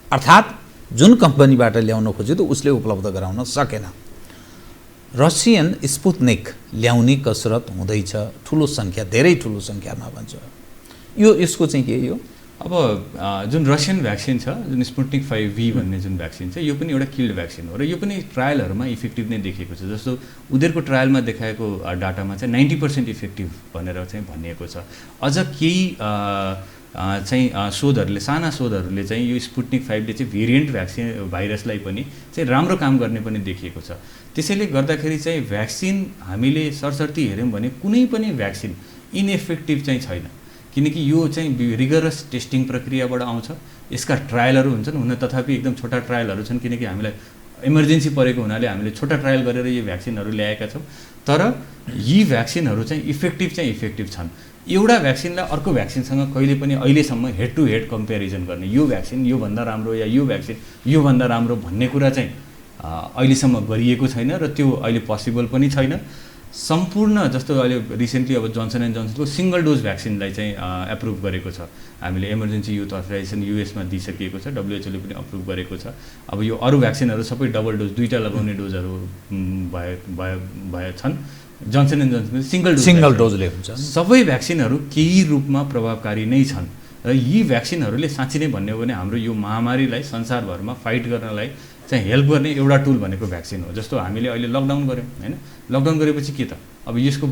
अर्थात् जुन कम्पनीबाट ल्याउन खोज्यो त उसले उपलब्ध गराउन सकेन। रसियन स्पुत्निक ल्याउने कसरत हुँदैछ, ठुलो सङ्ख्या, धेरै ठुलो सङ्ख्यामा भन्छ। यसको चाहिँ के यो? अब जुन रसियन भ्याक्सिन छ, जुन स्पुत्निक 5V भन्ने जुन भ्याक्सिन छ, यो पनि एउटा किल्ड भ्याक्सिन हो र यो पनि ट्रायलहरूमा इफेक्टिभ नै देखिएको छ। जस्तो उनीहरूको ट्रायलमा देखाएको डाटामा चाहिँ 90% इफेक्टिभ भनेर चाहिँ भनिएको छ। अझ केही चाहिँ शोधहरूले, साना शोधहरूले चाहिँ यो स्पुत्निक 5ले चाहिँ भेरिएन्ट भ्याक्सिन भाइरसलाई पनि चाहिँ राम्रो काम गर्ने पनि देखिएको छ। त्यसैले गर्दाखेरि चाहिँ भ्याक्सिन हामीले सरसर्ती हेऱ्यौँ भने कुनै पनि भ्याक्सिन इनएफेक्टिभ चाहिँ छैन, किनकि यो चाहिँ रिगरस टेस्टिङ प्रक्रियाबाट आउँछ। यसका ट्रायलहरू हुन्छन्, हुन तथापि एकदम छोटा ट्रायलहरू छन्, किनकि हामीलाई इमर्जेन्सी परेको हुनाले हामीले छोटा ट्रायल गरेर यो भ्याक्सिनहरू ल्याएका छौँ। तर यी भ्याक्सिनहरू चाहिँ इफेक्टिभ छन्। एउटा भ्याक्सिनलाई अर्को भ्याक्सिनसँग कहिले पनि अहिलेसम्म हेड टु हेड कम्पेरिजन गर्ने, यो भ्याक्सिन योभन्दा राम्रो या यो भ्याक्सिन योभन्दा राम्रो भन्ने कुरा चाहिँ अहिलेसम्म गरिएको छैन र त्यो अहिले पोसिबल पनि छैन। सम्पूर्ण जस्तो अहिले रिसेन्टली अब जोन्सन एन्ड जोन्सनको सिङ्गल डोज भ्याक्सिनलाई चाहिँ एप्रुभ गरेको छ। हामीले इमर्जेन्सी युथ अथराइजेसन युएसमा दिइसकिएको छ, WHO ले पनि अप्रुभ गरेको छ। अब यो अरू भ्याक्सिनहरू सबै डबल डोज, 2टा लगाउने डोजहरू भए छन्। जोन्सन एन्ड जोन्सनको सिङ्गल डोजले हुन्छ। सबै भ्याक्सिनहरू केही रूपमा प्रभावकारी नै छन् र यी भ्याक्सिनहरूले साँच्चै नै भन्ने हो भने हाम्रो यो महामारीलाई संसारभरमा फाइट गर्नलाई चाहिँ हेल्प गर्ने एउटा टुल भनेको भ्याक्सिन हो। जस्तो हामीले अहिले लकडाउन गऱ्यौँ होइन, लकडाउन गरेपछि के त अब यसको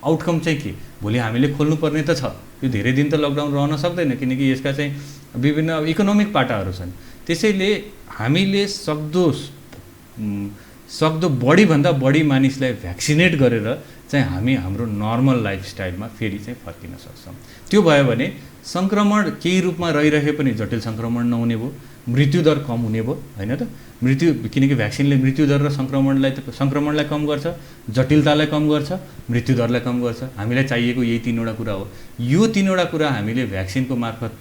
आउटकम चाहिँ के? भोलि हामीले खोल्नुपर्ने त छ, यो धेरै दिन त लकडाउन रहन सक्दैन, किनकि यसका चाहिँ विभिन्न इकोनोमिक पाटाहरू छन्। त्यसैले हामीले सक्दो बढीभन्दा बढी मानिसलाई भ्याक्सिनेट गरेर चाहिँ हामी हाम्रो नर्मल लाइफस्टाइलमा फेरि चाहिँ फर्किन सक्छौँ। त्यो भयो भने सङ्क्रमण केही रूपमा रहिरहे पनि जटिल सङ्क्रमण नहुने भयो, मृत्युदर कम हुने भयो होइन त। किनकि भ्याक्सिनले मृत्युदर र सङ्क्रमणलाई कम गर्छ, जटिलतालाई कम गर्छ, मृत्युदरलाई कम गर्छ। हामीलाई चाहिएको यही 3वटा कुरा हो। यो 3वटा कुरा हामीले भ्याक्सिनको मार्फत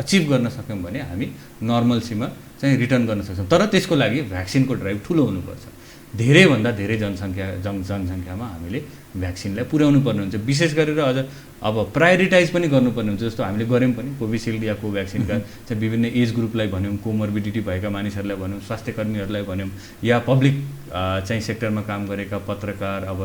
अचिभ गर्न सक्यौँ भने हामी नर्मल्सीमा चाहिँ रिटर्न गर्न सक्छौँ। तर त्यसको लागि भ्याक्सिनको ड्राइभ ठुलो हुनुपर्छ। धेरैभन्दा धेरै जनसङ्ख्यामा हामीले भ्याक्सिनलाई पुर्याउनु पर्ने हुन्छ। विशेष गरेर अझ अब प्रायोरिटाइज पनि गर्नुपर्ने हुन्छ। जस्तो हामीले गऱ्यौँ पनि कोभिसिल्ड या कोभ्याक्सिनका चाहिँ विभिन्न एज ग्रुपलाई भन्यौँ, कोमोर्बिडिटी भएका मानिसहरूलाई भन्यौँ, स्वास्थ्यकर्मीहरूलाई भन्यौँ, या पब्लिक चाहिँ सेक्टरमा काम गरेका पत्रकार, अब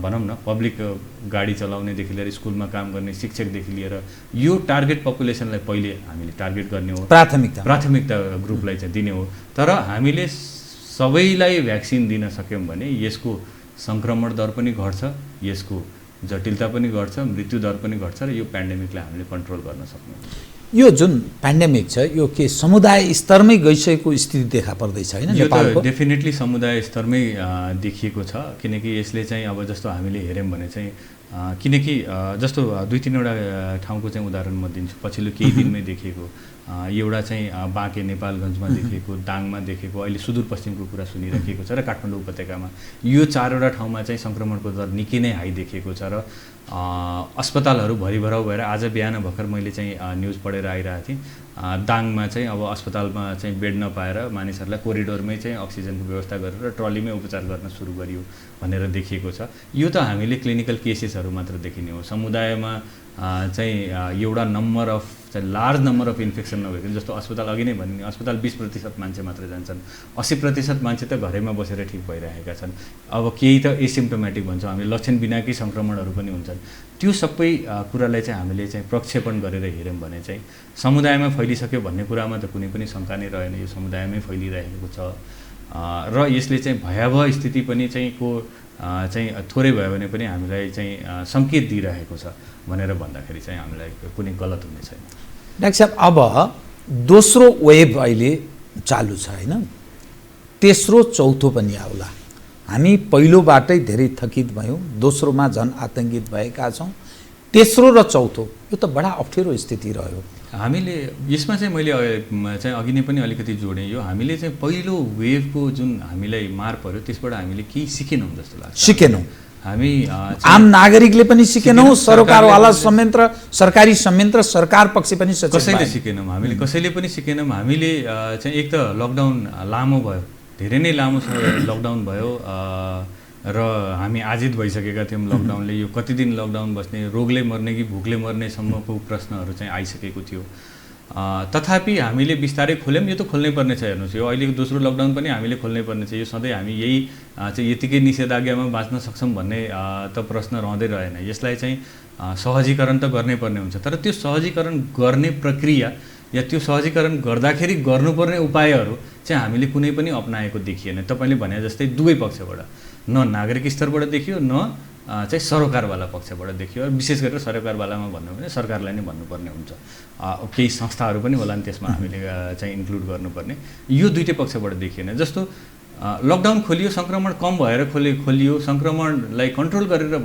भनौँ न पब्लिक गाडी चलाउनेदेखि लिएर स्कुलमा काम गर्ने शिक्षकदेखि लिएर यो टार्गेट पपुलेसनलाई पहिले हामीले टार्गेट गर्ने हो, प्राथमिकता ग्रुपलाई चाहिँ दिने हो। तर हामीले सबैलाई भ्याक्सिन दिन सक्यौँ भने यसको सङ्क्रमण दर पनि घट्छ, यसको जटिलता पनि घट्छ, मृत्यु दर पनि घट्छ र यो पेन्डेमिकलाई हामीले कन्ट्रोल गर्न सक्छौँ। यो जुन पेन्डेमिक छ यो के समुदाय स्तरमै गइसकेको स्थिति देखा पर्दैछ होइन? यो त डेफिनेटली समुदाय स्तरमै देखिएको छ, किनकि यसले चाहिँ अब जस्तो हामीले हेऱ्यौँ भने चाहिँ किनकि जस्तो 2-3वटा ठाउँको चाहिँ उदाहरण म दिन्छु। पछिल्लो केही दिनमै देखिएको एउटा चाहिँ बाँके नेपालगञ्जमा देखिएको, दाङमा देखिएको, अहिले सुदूरपश्चिमको कुरा सुनिराखेको छ र काठमाडौँ उपत्यकामा यो 4वटा ठाउँमा चाहिँ सङ्क्रमणको दर निकै नै हाई देखिएको छ र अस्पतालहरू भरिभराउ भएर आज बिहान भर्खर मैले चाहिँ न्युज पढेर आइरहेको थिएँ। दाङमा चाहिँ अब अस्पतालमा चाहिँ बेड नपाएर मानिसहरूलाई कोरिडोरमै चाहिँ अक्सिजनको व्यवस्था गरेर ट्रलीमै उपचार गर्न सुरु गरियो भनेर देखिएको छ। यो त हामीले क्लिनिकल केसेसहरू मात्र देखिने हो। समुदायमा चाहिँ एउटा लार्ज नम्बर अफ इन्फेक्सन नभएको, जस्तो अस्पताल अघि नै भने अस्पताल 20% मान्छे मात्र जान्छन्, 80% मान्छे त घरैमा बसेर ठिक भइरहेका छन्। अब केही त एसिम्प्टोमेटिक भन्छौँ हामी, लक्षण बिनाकै सङ्क्रमणहरू पनि हुन्छन्। त्यो सबै कुरालाई चाहिँ हामीले चाहिँ प्रक्षेपण गरेर हेऱ्यौँ भने चाहिँ समुदायमा फैलिसक्यो भन्ने कुरामा त कुनै पनि शङ्का नै रहेन। यो समुदायमै फैलिरहेको छ र यसले चाहिँ भयावह स्थिति पनि चाहिँ थोरै भयो भने पनि हामीलाई चाहिँ सङ्केत दिइरहेको छ भनेर भन्दाखेरि चाहिँ हामीलाई कुनै गलत हुने छैन। डाक्टर साहब, अब दोस्रो वेभ अहिले चालु छ होइन, तेस्रो चौथो पनि आउला। हामी पहिलोबाटै धेरै थकित भयौँ, दोस्रोमा झन् आतङ्कित भएका छौँ, तेस्रो र चौथो यो त बडा अप्ठ्यारो स्थिति रह्यो। हामीले यसमा चाहिँ मैले चाहिँ अघि नै पनि अलिकति जोडेँ। यो हामीले चाहिँ पहिलो वेभको जुन हामीलाई मार पर्यो त्यसबाट हामीले केही सिकेनौँ जस्तो लाग्छ। सिकेनौँ हामी आम नागरिकले पनि सिकेनौँ, सरकारवाला संयन्त्र, सरकारी संयन्त्र, सरकार पक्ष पनि कसैले सिकेनौँ, हामीले कसैले पनि सिकेनौँ। हामीले चाहिँ एक त लकडाउन लामो भयो, धेरै नै लामो लकडाउन भयो र हामी आजित भइसकेका थियौँ लकडाउनले। यो कति दिन लकडाउन बस्ने, रोगले मर्ने कि भुकले मर्नेसम्मको प्रश्नहरू चाहिँ आइसकेको थियो। तथापि हामीले बिस्तारै खोल्यौँ। यो त खोल्नै पर्ने छ, हेर्नुहोस् यो अहिलेको दोस्रो लकडाउन पनि हामीले खोल्नै पर्ने छ। यो सधैँ हामी यही चाहिँ यतिकै निषेधाज्ञामा बाँच्न सक्छौँ भन्ने त प्रश्न रहँदै रहेन। यसलाई चाहिँ सहजीकरण त गर्नै पर्ने हुन्छ, तर त्यो सहजीकरण गर्ने प्रक्रिया या त्यो सहजीकरण गर्दाखेरि गर्नुपर्ने उपायहरू चाहिँ हामीले कुनै पनि अपनाएको देखिएन। तपाईँले भने जस्तै दुवै पक्षबाट, न नागरिक स्तरबाट देखियो न चाहिँ सरोकारवाला पक्षबाट देखियो। विशेष गरेर सरोकारवालामा भन्नु भने सरकारलाई नै भन्नुपर्ने हुन्छ, केही संस्थाहरू पनि होला नि त्यसमा हामीले चाहिँ इन्क्लुड गर्नुपर्ने। यो दुईटै पक्षबाट देखिएन। जस्तो लकडाउन खोलियो, सङ्क्रमण कम भएर खोलियो, सङ्क्रमणलाई कन्ट्रोल गरेर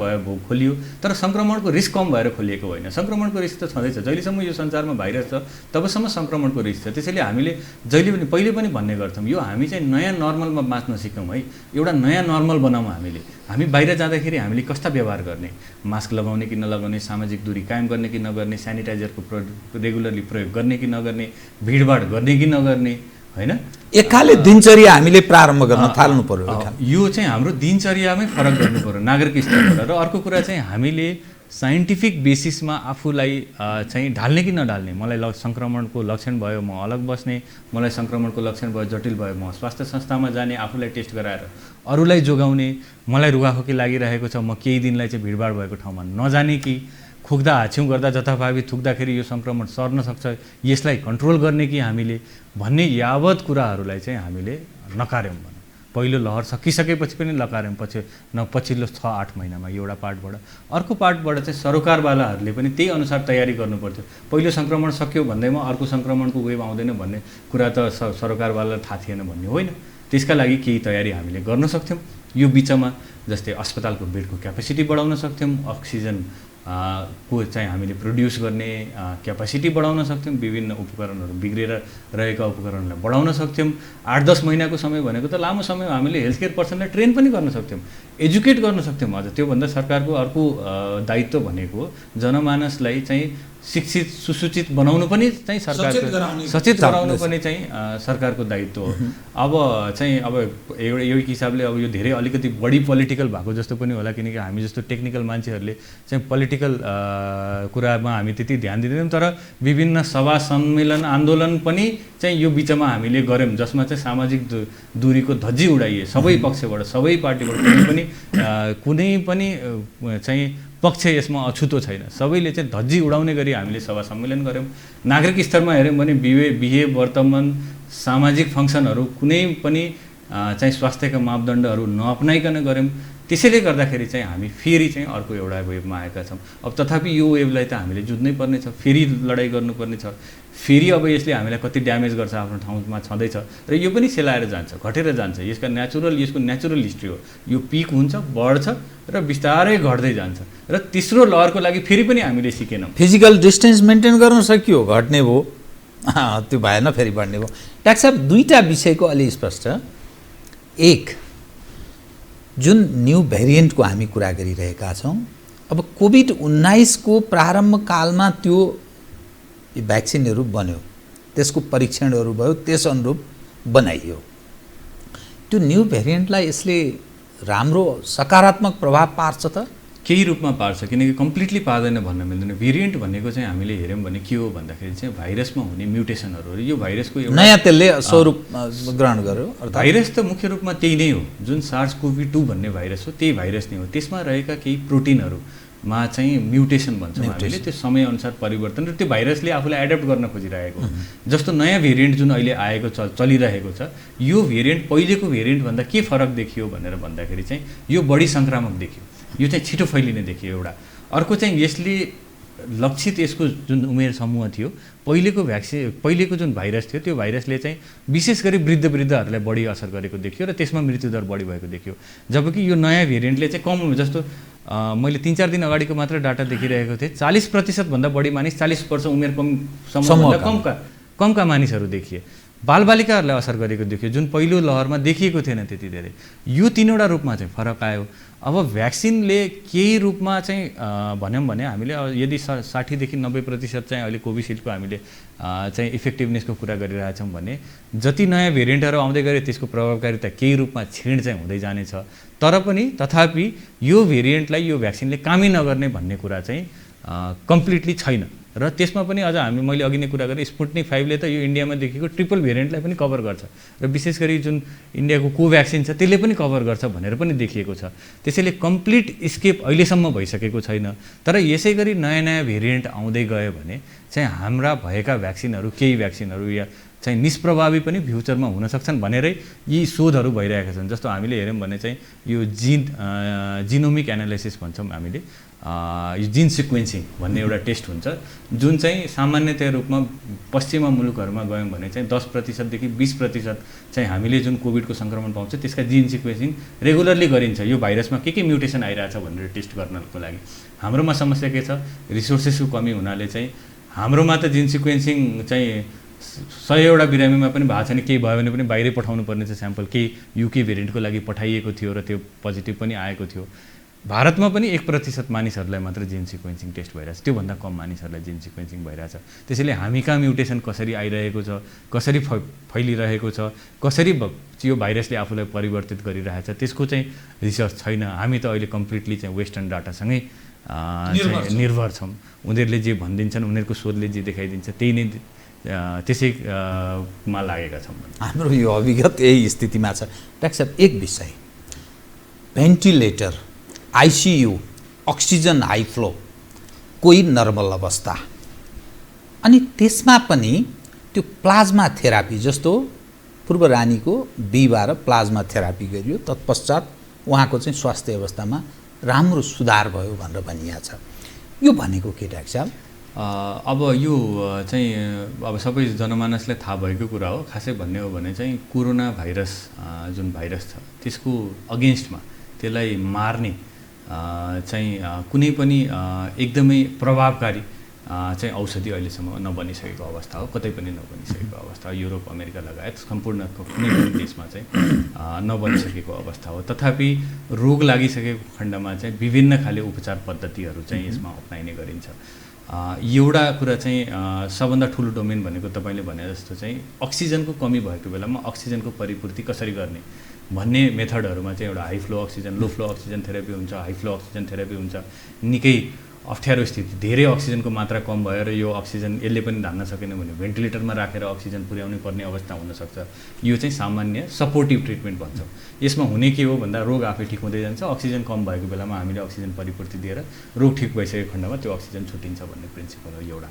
खोलियो, तर सङ्क्रमणको रिस्क कम भएर खोलिएको होइन। सङ्क्रमणको रिस्क त छँदैछ, जहिलेसम्म यो संसारमा भाइरस छ तबसम्म सङ्क्रमणको रिस्क छ। त्यसैले हामीले जहिले पनि पहिले पनि भन्ने गर्थौँ, यो हामी चाहिँ नयाँ नर्मलमा बाँच्न सिकौँ है, एउटा नयाँ नर्मल बनाऊँ। हामी बाहिर जाँदाखेरि हामीले कस्ता व्यवहार गर्ने, मास्क लगाउने कि नलगाउने, सामाजिक दूरी कायम गर्ने कि नगर्ने, सेनिटाइजरको रेगुलरली प्रयोग गर्ने कि नगर्ने, भिडभाड गर्ने कि नगर्ने, होइन? एकाले दिनचर्या हामीले प्रारम्भ गर्न थाल्नु पर्यो। यो चाहिँ हाम्रो दिनचर्यामै फरक गर्नु पर्यो नागरिक स्तरबाट। र अर्को कुरा चाहिँ हामीले साइन्टिफिक बेसिसमा आफूलाई चाहिँ ढाल्ने कि नढाल्ने। मलाई सङ्क्रमणको लक्षण भयो म अलग बस्ने, मलाई सङ्क्रमणको लक्षण भयो जटिल भयो म स्वास्थ्य संस्थामा जाने, आफूलाई टेस्ट गराएर अरूलाई जोगाउने। मलाई रुगाखोकी लागिरहेको छ, म केही दिनलाई चाहिँ भिडभाड भएको ठाउँमा नजाने कि खोक्दा हाछ्यौँ गर्दा जथाभावी थुक्दाखेरि यो सङ्क्रमण सर्न सक्छ, यसलाई कन्ट्रोल गर्ने कि हामीले भन्ने यावत कुराहरूलाई चाहिँ हामीले नकार्यौँ। पहिलो लहर सकिसकेपछि पनि नकार्यौँ, पछिल्लो 6-8 महिनामा एउटा पार्टबाट। अर्को पार्टबाट चाहिँ सरोकारवालाहरूले पनि त्यही अनुसार तयारी गर्नुपर्थ्यो। पहिलो सङ्क्रमण सक्यो भन्दैमा अर्को सङ्क्रमणको वेभ आउँदैन भन्ने कुरा त सरोकारवालालाई थाहा थिएन भन्ने होइन। त्यसका लागि केही तयारी हामीले गर्न सक्थ्यौँ। यो बिचमा जस्तै अस्पतालको बेडको क्यापेसिटी बढाउन सक्थ्यौँ, अक्सिजन को चाहिँ हामीले प्रड्युस गर्ने क्यापेसिटी बढाउन सक्थ्यौँ, विभिन्न उपकरणहरू बिग्रेर रहेका उपकरणलाई बढाउन सक्थ्यौँ। 8-10 महिनाको समय भनेको त लामो समय, हामीले हेल्थ केयर पर्सनलाई ट्रेन पनि गर्न सक्थ्यौँ, एजुकेट गर्न सक्थ्यौँ। अझ त्योभन्दा सरकारको अर्को दायित्व भनेको जनमानसलाई चाहिँ शिक्षित सुसूचित बनाउनु पनि चाहिँ सरकारको, सचेत गराउनु पनि चाहिँ सरकारको दायित्व हो। अब एउटा हिसाबले अब यो धेरै अलिकति बढी पोलिटिकल भएको जस्तो पनि होला, किनकि हामी जस्तो टेक्निकल मान्छेहरूले चाहिँ पोलिटिकल कुरामा हामी त्यति ध्यान दिँदैनौँ। तर विभिन्न सभा सम्मेलन आन्दोलन पनि चाहिँ यो बिचमा हामीले गऱ्यौँ, जसमा चाहिँ सामाजिक दूरीको धज्जी उडाइए सबै पक्षबाट, सबै पार्टीबाट। कुनै पनि चाहिँ पक्ष यसमा अछुतो छैन, सबैले चाहिँ धज्जी उडाउने गरी हामीले सभा सम्मेलन गऱ्यौँ। नागरिक स्तरमा हेऱ्यौँ भने बिहे वर्तमान सामाजिक फङ्सनहरू कुनै पनि चाहिँ स्वास्थ्यका मापदण्डहरू नअपनाइकन गऱ्यौँ। त्यसैले गर्दाखेरि चाहिँ हामी फेरि चाहिँ अर्को एउटा वेभमा आएका छौँ। अब तथापि यो वेभलाई त हामीले जुझ्नै पर्ने छ, फेरि लडाइँ गर्नुपर्ने छ। फेरि अब यसले हामीलाई कति ड्यामेज गर्छ आफ्नो ठाउँमा छँदैछ र यो पनि सेलाएर जान्छ, घटेर जान्छ। यसको नेचुरल हिस्ट्री हो। यो पिक हुन्छ, बढ्छ र बिस्तारै घट्दै जान्छ र तेस्रो लहरको लागि फेरि पनि हामीले सिकेनौँ। फिजिकल डिस्टेन्स मेन्टेन गर्न सकियो, घट्ने भयो, त्यो भएन, फेरि बढ्ने भयो। डाक्टर साहब, दुईवटा विषयको अलि स्पष्ट। एक, जुन न्यू भेरिएन्टको हामी कुरा गरिरहेका छौँ, अब कोभिड-19 को प्रारम्भ कालमा त्यो भ्याक्सिनहरू बन्यो, त्यसको परीक्षणहरू भयो, त्यस अनुरूप बनाइयो। त्यो न्यू भेरिएन्टलाई यसले राम्रो सकारात्मक प्रभाव पार्छ त? केही रूपमा पार्छ, किनकि कम्प्लिटली पार्दैन भन्न मिल्दैन। भेरिएन्ट भनेको चाहिँ हामीले हेऱ्यौँ भने के हो भन्दाखेरि चाहिँ भाइरसमा हुने म्युटेसनहरू हो। यो भाइरसको एउटा नयाँ त्यसले स्वरूप ग्रहण गर्यो। भाइरस त मुख्य रूपमा त्यही नै हो, जुन SARS-CoV-2 भन्ने भाइरस हो त्यही भाइरस नै हो। त्यसमा रहेका केही प्रोटिनहरूमा चाहिँ म्युटेसन भन्छौँ हामीले, त्यो समयअनुसार परिवर्तन, र त्यो भाइरसले आफूलाई एडप्ट गर्न खोजिरहेको। जस्तो नयाँ भेरिएन्ट जुन अहिले आएको चलिरहेको छ, यो भेरिएन्ट पहिलेको भेरिएन्टभन्दा के फरक देखियो भनेर भन्दाखेरि चाहिँ यो बढी सङ्क्रामक देखियो, यो चाहिँ छिटो फैलिने देखियो एउटा। अर्को चाहिँ यसले लक्षित यसको जुन उमेर समूह थियो, पहिलेको जुन भाइरस थियो त्यो भाइरसले चाहिँ विशेष गरी वृद्धहरूलाई बढी असर गरेको देखियो र त्यसमा मृत्युदर बढी भएको देखियो। जबकि यो नयाँ भेरिएन्टले चाहिँ कम, जस्तो मैले 3-4 दिन अगाडिको मात्र डाटा देखिरहेको थिएँ, 40% भन्दा बढी मानिस 40 वर्ष उमेर समूहभन्दा कमका मानिसहरू देखिए। बालबालिकाहरूलाई असर गरेको देखियो, जुन पहिलो लहरमा देखिएको थिएन त्यति धेरै। यो तीनवटा रूपमा चाहिँ फरक आयो। अब भ्याक्सिनले केही रूपमा चाहिँ भन्यौँ भने हामीले यदि 60 देखि 90% चाहिँ अहिले कोभिसिल्डको हामीले चाहिँ इफेक्टिभनेसको कुरा गरिरहेछौँ भने, जति नयाँ भेरिएन्टहरू आउँदै गए त्यसको प्रभावकारिता केही रूपमा क्षीण चाहिँ हुँदै जानेछ। तर पनि तथापि यो भेरिएन्टलाई यो भ्याक्सिनले कामै नगर्ने भन्ने कुरा चाहिँ कम्प्लिटली छैन। र त्यसमा पनि अझ मैले अघि नै कुरा गरेँ स्पुटनिक 5ले त यो इन्डियामा देखिएको ट्रिपल भेरिएन्टलाई पनि कभर गर्छ र विशेष गरी जुन इन्डियाको कोभ्याक्सिन छ त्यसले पनि कभर गर्छ भनेर पनि देखिएको छ। त्यसैले कम्प्लिट स्केप अहिलेसम्म भइसकेको छैन। तर यसै गरी नयाँ नयाँ भेरिएन्ट आउँदै गयो भने चाहिँ हाम्रा भएका भ्याक्सिनहरू केही भ्याक्सिनहरू या चाहिँ निष्प्रभावी पनि फ्युचरमा हुन सक्छन् भनेरै यी शोधहरू भइरहेका छन्। जस्तो हामीले हेऱ्यौँ भने चाहिँ यो जिनोमिक एनालाइसिस भन्छौँ हामीले, यो जिन सिक्वेन्सिङ भन्ने एउटा टेस्ट हुन्छ जुन चाहिँ सामान्यतया रूपमा पश्चिमा मुलुकहरूमा गयौँ भने चाहिँ 10% देखि 20% चाहिँ हामीले जुन कोभिडको सङ्क्रमण पाउँछ त्यसका जिन सिक्वेन्सिङ रेगुलरली गरिन्छ यो भाइरसमा के म्युटेसन आइरहेछ भनेर टेस्ट गर्नको लागि। हाम्रोमा समस्या के छ, रिसोर्सेसको कमी हुनाले चाहिँ हाम्रोमा त जिन सिक्वेन्सिङ चाहिँ 100वटा बिरामीमा पनि भएको छैन, केही भयो भने पनि बाहिरै पठाउनु पर्ने छ स्याम्पल। केही युके भेरिएन्टको लागि पठाइएको थियो र त्यो पोजिटिभ पनि आएको थियो। भारतमा पनि 1% मानिसहरूलाई मात्र जिन सिक्वेन्सिङ टेस्ट भइरहेछ, त्योभन्दा कम मानिसहरूलाई जिन सिक्वेन्सिङ भइरहेछ। त्यसैले हामी कहाँ म्युटेसन कसरी आइरहेको छ, कसरी फैलिरहेको छ, कसरी यो भाइरसले आफूलाई परिवर्तित गरिरहेछ त्यसको चाहिँ रिसर्च छैन। हामी त अहिले कम्प्लिटली चाहिँ वेस्टर्न डाटासँगै निर्भर छौँ। उनीहरूले जे भनिदिन्छन्, उनीहरूको शोधले जे देखाइदिन्छ त्यही नै त्यसैमा लागेका छौँ। हाम्रो यो अभिगत यही स्थितिमा छ। डाक्टर साहब, एक विषय ventilator, ICU, oxygen high flow, कोही नर्मल अवस्था, अनि त्यसमा पनि त्यो प्लाज्मा थेरापी जस्तो पूर्व रानीको बिहिबार प्लाज्मा थेरापी गरियो, तत्पश्चात उहाँको चाहिँ स्वास्थ्य अवस्थामा राम्रो सुधार भयो भनेर भनिएको छ। यो भनेको के डाक्टर साहब? अब यो चाहिँ अब सबै जनमानसलाई थाहा भएको कुरा हो। खासै भन्ने हो भने चाहिँ कोरोना भाइरस जुन भाइरस छ त्यसको अगेन्स्टमा त्यसलाई मार्ने चाहिँ कुनै पनि एकदमै प्रभावकारी चाहिँ औषधि अहिलेसम्म नबनिसकेको अवस्था हो, कतै पनि नबनिसकेको अवस्था हो। युरोप, अमेरिका लगायत सम्पूर्ण कुनै पनि देशमा चाहिँ नबनिसकेको अवस्था हो। तथापि रोग लागिसकेको खण्डमा चाहिँ विभिन्न खाले उपचार पद्धतिहरू चाहिँ यसमा अपनाइने गरिन्छ। एउटा कुरा चाहिँ सबभन्दा ठुलो डोमेन भनेको तपाईँले भने जस्तो चाहिँ अक्सिजनको कमी भएको बेलामा अक्सिजनको परिपूर्ति कसरी गर्ने भन्ने मेथडहरूमा चाहिँ एउटा high flow oxygen, low flow oxygen therapy हुन्छ, हाई फ्लो अक्सिजन थेरापी हुन्छ। निकै अप्ठ्यारो स्थिति, धेरै अक्सिजनको मात्रा कम भएर यो अक्सिजन यसले पनि धान्न सकेन भने भेन्टिलेटरमा राखेर अक्सिजन पुर्याउनु पर्ने अवस्था हुनसक्छ। यो चाहिँ सामान्य सपोर्टिभ ट्रिटमेन्ट भन्छौँ। यसमा हुने के हो भन्दा रोग आफै ठिक हुँदै जान्छ। अक्सिजन कम भएको बेलामा हामीले अक्सिजन परिपूर्ति दिएर रोग ठिक भइसकेको खण्डमा त्यो अक्सिजन छुटिन्छ भन्ने प्रिन्सिपल हो एउटा।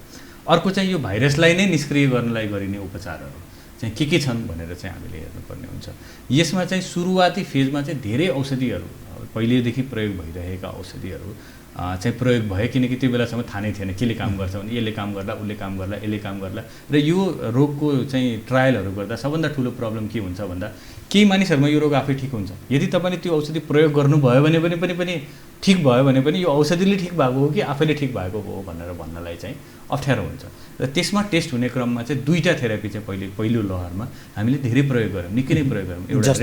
अर्को चाहिँ यो भाइरसलाई नै निष्क्रिय गर्नलाई गरिने उपचारहरू चाहिँ के छन् भनेर चाहिँ हामीले हेर्नुपर्ने हुन्छ। यसमा चाहिँ सुरुवाती फेजमा चाहिँ धेरै औषधिहरू पहिलेदेखि प्रयोग भइरहेका औषधिहरू चाहिँ प्रयोग भयो, किनकि त्यो बेलासम्म थाहा नै थिएन केले काम गर्छ भने यसले काम गर्ला, उसले काम गर्ला, यसले काम गर्ला। र यो रोगको चाहिँ ट्रायलहरू गर्दा सबभन्दा ठुलो प्रब्लम के हुन्छ भन्दा केही मानिसहरूमा यो रोग आफै ठिक हुन्छ। यदि तपाईँले त्यो औषधि प्रयोग गर्नुभयो भने पनि ठिक भयो भने पनि यो औषधिले ठिक भएको हो कि आफैले ठिक भएको हो भनेर भन्नलाई चाहिँ अप्ठ्यारो हुन्छ। र त्यसमा टेस्ट हुने क्रममा चाहिँ दुईवटा थेरापी चाहिँ पहिलो लहरमा हामीले धेरै प्रयोग गऱ्यौँ, निकै नै प्रयोग गऱ्यौँ। एउटा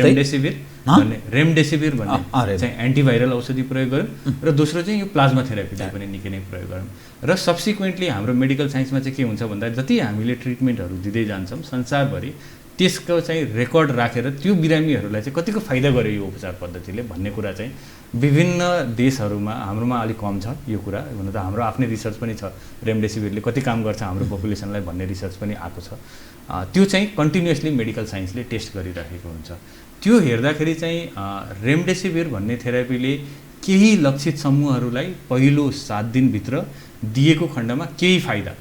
रेमडेसिभिर भन्ने चाहिँ एन्टिभाइरल औषधि प्रयोग गऱ्यौँ र दोस्रो चाहिँ यो प्लाज्मा थेरापीलाई पनि निकै नै प्रयोग गऱ्यौँ। र सब्सिक्वेन्टली हाम्रो मेडिकल साइन्समा चाहिँ के हुन्छ भन्दा जति हामीले ट्रिटमेन्टहरू दिँदै जान्छौँ संसारभरि त्यसको चाहिँ रेकर्ड राखेर त्यो बिरामीहरूलाई चाहिँ कतिको फाइदा गर्यो यो उपचार पद्धतिले भन्ने कुरा चाहिँ विभिन्न देशहरूमा, हाम्रोमा अलिक कम छ यो कुरा। हुन त हाम्रो आफ्नै रिसर्च पनि छ, रेमडेसिभिरले कति काम गर्छ हाम्रो पपुलेसनलाई भन्ने रिसर्च पनि आएको छ। त्यो चाहिँ कन्टिन्युसली मेडिकल साइन्सले टेस्ट गरिरहेको हुन्छ। त्यो हेर्दाखेरि चाहिँ रेमडेसिभिर भन्ने थेरापीले केही लक्षित समूहहरूलाई पहिलो 7 दिनभित्र दिएको खण्डमा केही फाइदा,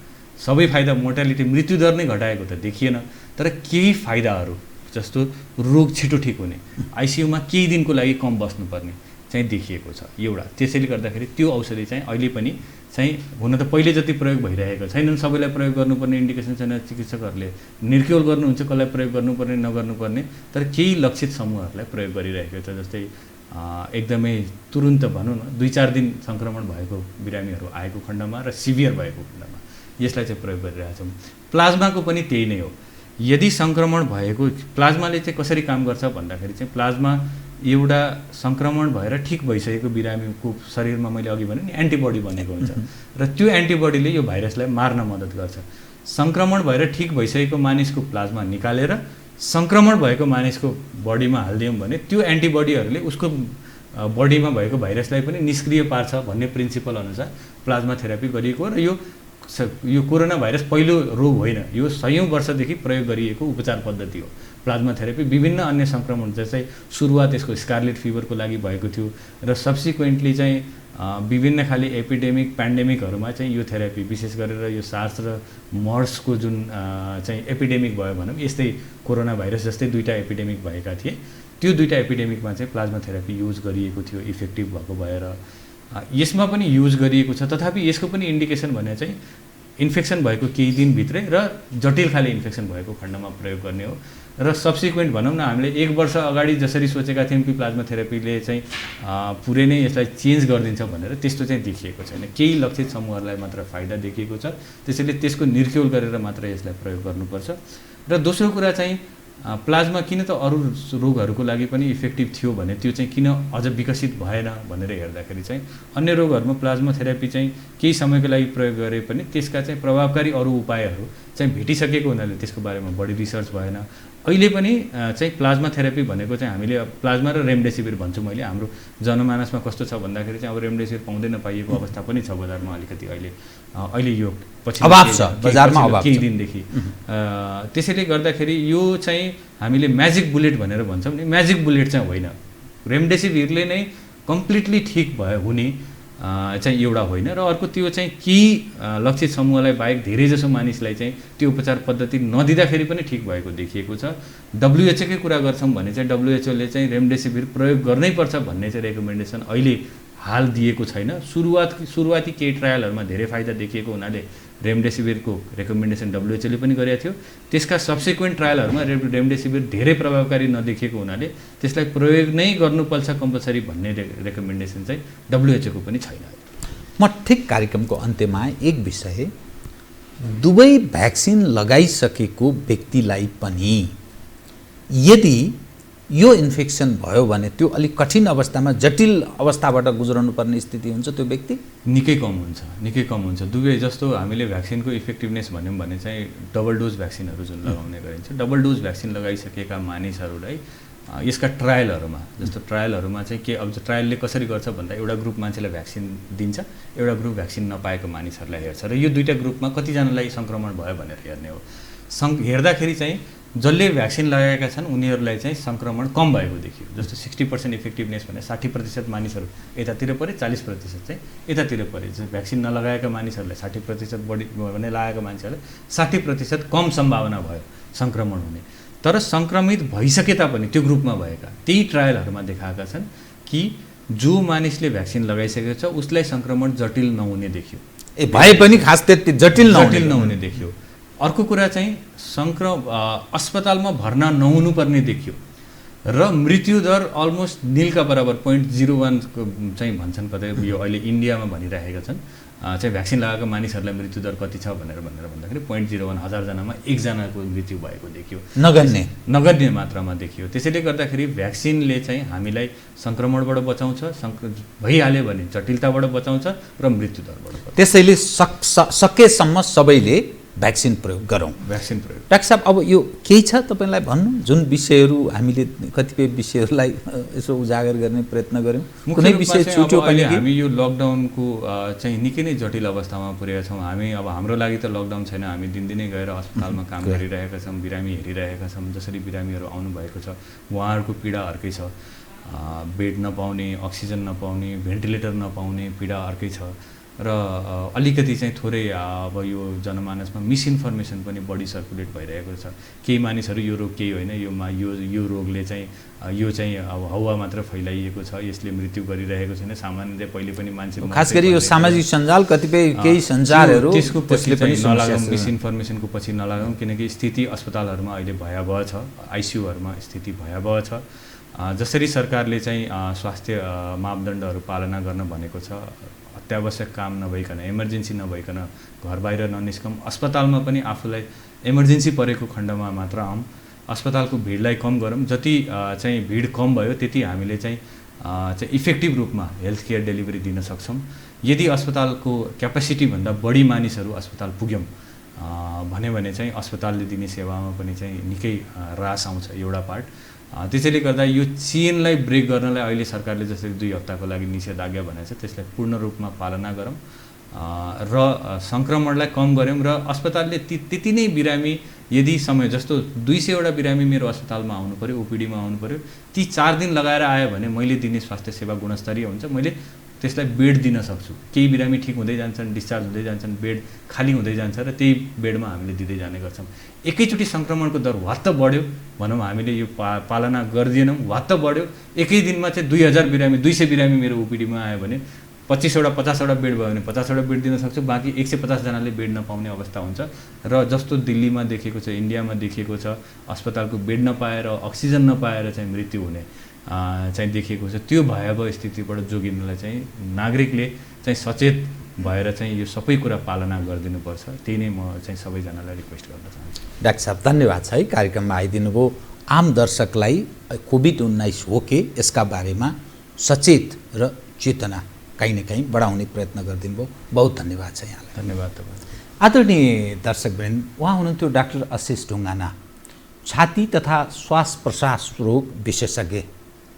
सबै फाइदा मोर्टालिटी मृत्युदर नै घटाएको त देखिएन, तर केही फाइदाहरू जस्तो रोग छिटो ठिक हुने, आइसियुमा केही दिनको लागि कम बस्नुपर्ने चाहिँ देखिएको छ एउटा। त्यसैले गर्दाखेरि त्यो औषधि चाहिँ अहिले पनि चाहिँ हुन त पहिले जति प्रयोग भइरहेको छैनन्, सबैलाई प्रयोग गर्नुपर्ने इन्डिकेसन छैन। चिकित्सकहरूले निर्क्युल गर्नुहुन्छ कसलाई प्रयोग गर्नुपर्ने नगर्नुपर्ने, तर केही लक्षित समूहहरूलाई प्रयोग गरिरहेको छ। जस्तै एकदमै तुरुन्त भनौँ न 2-4 दिन सङ्क्रमण भएको बिरामीहरू आएको खण्डमा र सिभियर भएको खण्डमा यसलाई चाहिँ प्रयोग गरिरहेछौँ। प्लाज्माको पनि त्यही नै हो। यदि सङ्क्रमण भएको प्लाज्माले चाहिँ कसरी काम गर्छ भन्दाखेरि चाहिँ प्लाज्मा एउटा सङ्क्रमण भएर ठिक भइसकेको बिरामीको शरीरमा मैले अघि भने नि एन्टिबडी बनेको हुन्छ र त्यो एन्टिबडीले यो भाइरसलाई मार्न मद्दत गर्छ। सङ्क्रमण भएर ठिक भइसकेको मानिसको प्लाज्मा निकालेर सङ्क्रमण भएको मानिसको बडीमा हालिदियौँ भने त्यो एन्टिबडीहरूले उसको बडीमा भएको भाइरसलाई पनि निष्क्रिय पार्छ भन्ने प्रिन्सिपल अनुसार प्लाज्मा थेरापी गरिएको र यो यो कोरोना भाइरस पहिलो रोग होइन, यो सयौँ वर्षदेखि प्रयोग गरिएको उपचार पद्धति हो प्लाज्मा थेरापी। विभिन्न अन्य सङ्क्रमण जस्तै सुरुवात यसको स्कारलेट फिभरको लागि भएको थियो र सब्सिक्वेन्टली चाहिँ विभिन्न खाले एपिडेमिक पेन्डेमिकहरूमा चाहिँ यो थेरापी, विशेष गरेर यो सार्स र मर्सको जुन चाहिँ एपिडेमिक भयो भनौँ, यस्तै कोरोना भाइरस जस्तै दुईवटा एपिडेमिक भएका थिए। त्यो दुईवटा एपिडेमिकमा चाहिँ प्लाज्मा थेरापी युज गरिएको थियो, इफेक्टिभ भएको भएर यसमा पनि युज गरिएको छ। तथापि यसको पनि इन्डिकेसन भने चाहिँ इन्फेक्सन भएको केही दिनभित्रै र जटिल खाले इन्फेक्सन भएको खण्डमा प्रयोग गर्ने हो। र सब्सिक्वेन्ट भनौँ न, हामीले 1 वर्ष अगाडि जसरी सोचेका थियौँ कि प्लाज्मा थेरापीले चाहिँ पुरै नै यसलाई चेन्ज गरिदिन्छ भनेर, त्यस्तो चाहिँ देखिएको छैन। केही लक्षित समूहहरूलाई मात्र फाइदा देखिएको छ, त्यसैले त्यसको निर्क्युल गरेर मात्र यसलाई प्रयोग गर्नुपर्छ। र दोस्रो कुरा चाहिँ प्लाज्मा किन त अरू रोगहरूको लागि पनि इफेक्टिभ थियो भने त्यो चाहिँ किन अझ विकसित भएन भनेर हेर्दाखेरि चाहिँ अन्य रोगहरूमा प्लाज्मा थेरापी चाहिँ केही समयको लागि प्रयोग गरे पनि त्यसका चाहिँ प्रभावकारी अरू उपायहरू चाहिँ भेटिसकेको हुनाले त्यसको बारेमा बढी रिसर्च भएन। अहिले पनि चाहिँ प्लाज्मा थेरापी भनेको चाहिँ हामीले प्लाज्मा र रेमडेसिभिर भन्छु मैले, हाम्रो जनमानसमा कस्तो छ भन्दाखेरि चाहिँ अब रेमडेसिभिर पाउँदै नपाइएको अवस्था पनि छ बजारमा अलिकति अहिले यो पछि अभाव छ बजारमा, अभाव केही दिनदेखि। त्यसैले गर्दाखेरि यो चाहिँ हामीले म्याजिक बुलेट भनेर भन्छौँ नि, म्याजिक बुलेट चाहिँ होइन। रेमडेसिभिरले नै कम्प्लिटली ठिक भयो हुने चाहिँ एउटा होइन, र अर्को त्यो चाहिँ केही लक्षित समूहलाई बाहेक धेरैजसो मानिसलाई चाहिँ त्यो उपचार पद्धति नदिँदाखेरि पनि ठिक भएको देखिएको छ। WHO कै कुरा गर्छौँ भने चाहिँ WHO ले चाहिँ रेमडेसिभिर प्रयोग गर्नैपर्छ भन्ने चाहिँ रेकमेन्डेसन अहिले हाल दिएको छैन। सुरुवाती केही ट्रायलहरूमा धेरै फाइदा देखिएको हुनाले रेमडेसिभिरको रेकमेन्डेसन WHO ले पनि गरेको थियो। त्यसका सब्सिक्वेन्ट ट्रायलहरूमा रेमडेसिभिर धेरै प्रभावकारी नदेखिएको हुनाले त्यसलाई प्रयोग नै गर्नुपर्छ कम्पलसरी भन्ने रेकमेन्डेसन चाहिँ WHO को पनि छैन। म ठिक कार्यक्रमको अन्त्यमा एक विषय, दुवै भ्याक्सिन लगाइसकेको व्यक्तिलाई पनि यदि यो इन्फेक्सन भयो भने त्यो अलिक कठिन अवस्थामा, जटिल अवस्थाबाट गुज्रनु पर्ने स्थिति हुन्छ त्यो व्यक्ति निकै कम हुन्छ। दुवै जस्तो हामीले भ्याक्सिनको इफेक्टिभनेस भन्यौँ भने चाहिँ डबल डोज भ्याक्सिनहरू जुन लगाउने गरिन्छ, डबल डोज भ्याक्सिन लगाइसकेका मानिसहरूलाई यसका ट्रायलहरूमा, जस्तो ट्रायलहरूमा चाहिँ के अब ट्रायलले कसरी गर्छ भन्दा एउटा ग्रुप मान्छेलाई भ्याक्सिन दिन्छ, एउटा ग्रुप भ्याक्सिन नपाएको मानिसहरूलाई हेर्छ र यो दुईवटा ग्रुपमा कतिजनालाई सङ्क्रमण भयो भनेर हेर्ने हो। हेर्दाखेरि चाहिँ जसले भ्याक्सिन लगाएका छन् उनीहरूलाई चाहिँ सङ्क्रमण कम भएको देखियो। जस्तो 60% इफेक्टिभनेस भने 60% मानिसहरू यतातिर परे, 40% चाहिँ यतातिर परे। भ्याक्सिन नलगाएका मानिसहरूलाई 60% बढी भने लगाएका मान्छेहरूलाई 60% कम सम्भावना भयो सङ्क्रमण हुने। तर सङ्क्रमित भइसके तापनि त्यो ग्रुपमा भएका त्यही ट्रायलहरूमा देखाएका छन् कि जो मानिसले भ्याक्सिन लगाइसकेको छ उसलाई सङ्क्रमण जटिल नहुने देखियो, भए पनि खास त्यति जटिल नहुने देखियो। अर्को कुरा चाहिँ अस्पतालमा भर्ना नहुनुपर्ने देखियो र मृत्युदर अलमोस्ट नीलका बराबर 0.01 चाहिँ भन्छन् कतै, यो अहिले इन्डियामा भनिरहेका छन् चाहिँ भ्याक्सिन लगाएको मानिसहरूलाई मृत्युदर कति छ भनेर भन्दाखेरि 0.01 1000जनामा 1 जनाको मृत्यु भएको देखियो, नगण्य मात्रामा देखियो। त्यसैले गर्दाखेरि भ्याक्सिनले चाहिँ हामीलाई सङ्क्रमणबाट बचाउँछ, भइहाल्यो भने जटिलताबाट बचाउँछ र मृत्युदरबाट बचाउँछ। त्यसैले सकेसम्म सबैले भ्याक्सिन प्रयोग गरौँ। डाक्टर साहब, अब यो केही छ तपाईँलाई भन्नु, जुन विषयहरू हामीले कतिपय विषयहरूलाई यसो उजागर गर्ने प्रयत्न गऱ्यौँ, कुनै विषय छुट्यो पनि? हामी यो लकडाउनको चाहिँ निकै नै जटिल अवस्थामा पुगेका छौँ। हामी अब हाम्रो लागि त लकडाउन छैन, हामी दिनदिनै गएर अस्पतालमा काम गरिरहेका छौँ, बिरामी हेरिरहेका छौँ। जसरी बिरामीहरू आउनुभएको छ उहाँहरूको पीडा अर्कै छ, बेड नपाउने, अक्सिजन नपाउने, भेन्टिलेटर नपाउने पीडा अर्कै छ। र अलिकति चाहिँ थोरै अब यो जनमानसमा मिसइन्फर्मेसन पनि बढी सर्कुलेट भइरहेको छ। केही मानिसहरू यो रोग केही होइन, यो रोगले चाहिँ यो चाहिँ अब हावा मात्र फैलाइएको छ, यसले मृत्यु गरिरहेको छैन। सामान्यतया पहिले पनि मान्छे खास गरी यो सामाजिक सञ्जाल कतिपय केही सञ्जालहरू त्यसको पछि पनि नलागौँ, मिसइन्फर्मेसनको पछि नलागौँ, किनकि स्थिति अस्पतालहरूमा अहिले भयावह छ, आइसियुहरूमा स्थिति भयावह छ। जसरी सरकारले चाहिँ स्वास्थ्य मापदण्डहरू पालना गर्न भनेको छ, अत्यावश्यक काम नभइकन, इमर्जेन्सी नभइकन घर बाहिर ननिस्कौँ, अस्पतालमा पनि आफूलाई इमर्जेन्सी परेको खण्डमा मात्र आउँ, अस्पतालको भिडलाई कम गरौँ। जति चाहिँ भिड कम भयो त्यति हामीले चाहिँ इफेक्टिभ रूपमा हेल्थ केयर डेलिभरी दिन सक्छौँ। यदि अस्पतालको क्यापेसिटीभन्दा बढी मानिसहरू अस्पताल पुग्यौँ भने चाहिँ अस्पतालले दिने सेवामा पनि चाहिँ निकै ह्रास आउँछ एउटा पार्ट। त्यसैले गर्दा यो चेनलाई ब्रेक गर्नलाई अहिले सरकारले जसरी 2 हप्ताको लागि निषेधाज्ञा भनेको छ त्यसलाई पूर्ण रूपमा पालना गरौँ र सङ्क्रमणलाई कम गऱ्यौँ र अस्पतालले त्यति नै बिरामी यदि समय जस्तो 200वटा बिरामी मेरो अस्पतालमा आउनु पऱ्यो, ओपिडीमा आउनु पऱ्यो, ती 4 दिन लगाएर आयो भने मैले दिने स्वास्थ्य सेवा गुणस्तरीय हुन्छ, मैले त्यसलाई बेड दिन सक्छु। केही बिरामी ठिक हुँदै जान्छन्, डिस्चार्ज हुँदै जान्छन्, बेड खाली हुँदै जान्छ र त्यही बेडमा हामीले दिँदै जाने गर्छौँ। एकैचोटि सङ्क्रमणको दर वात्त बढ्यो भनौँ, हामीले यो पालना गरिदिएनौँ, वात्त बढ्यो, एकै दिनमा चाहिँ 2000 बिरामी 200 बिरामी मेरो ओपिडीमा आयो भने 25वटा 50वटा बेड भयो भने 50वटा बेड दिन सक्छु, बाँकी 150 जनाले बेड नपाउने अवस्था हुन्छ। र जस्तो दिल्लीमा देखिएको छ, इन्डियामा देखिएको छ, अस्पतालको बेड नपाएर अक्सिजन नपाएर चाहिँ मृत्यु हुने चाहिँ देखिएको छ, त्यो भयावह स्थितिबाट जोगिनलाई चाहिँ नागरिकले चाहिँ सचेत भएर चाहिँ यो सबै कुरा पालना गरिदिनुपर्छ। त्यही नै म चाहिँ सबैजनालाई रिक्वेस्ट गर्न चाहन्छु। डाक्टर साहब धन्यवाद छ है कार्यक्रममा आइदिनु भयो। आम दर्शकलाई कोभिड-19 हो के यसका बारेमा सचेत र चेतना कहीँ न कहीँ बढाउने प्रयत्न गरिदिनु भयो। बहुत धन्यवाद छ यहाँलाई। धन्यवाद तपाईँ। आदरणीय दर्शकवृन्द, उहाँ हुनुहुन्थ्यो डाक्टर आशिष ढुङ्गाना, छाती तथा श्वास प्रश्वास रोग विशेषज्ञ।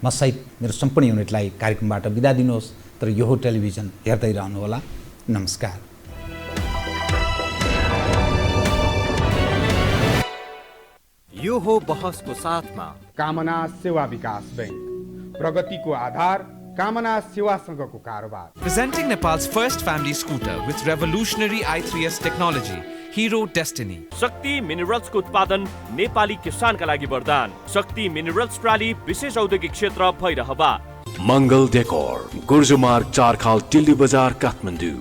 म सहित मेरो सम्पूर्ण युनिटलाई कार्यक्रमबाट बिदा दिनुहोस्, तर यो हो टेलिभिजन हेर्दै रहनुहोला। नमस्कार। यो हो बहसको साथमा कामना सेवा विकास बैंक, प्रगतिको आधार कामना सेवासँगको कारोबार। Presenting Nepal's first family scooter with revolutionary i3s technology, Hero Destiny. शक्ति मिनरल्सको उत्पादन नेपाली किसानका लागि वरदान। शक्ति मिनरल्स प्रणाली विशेष औद्योगिक क्षेत्र भैरहवा। मङ्गल डेकोर, गुर्जु मार्ग 4 खाल टिल्ली बजार काठमाडौँ।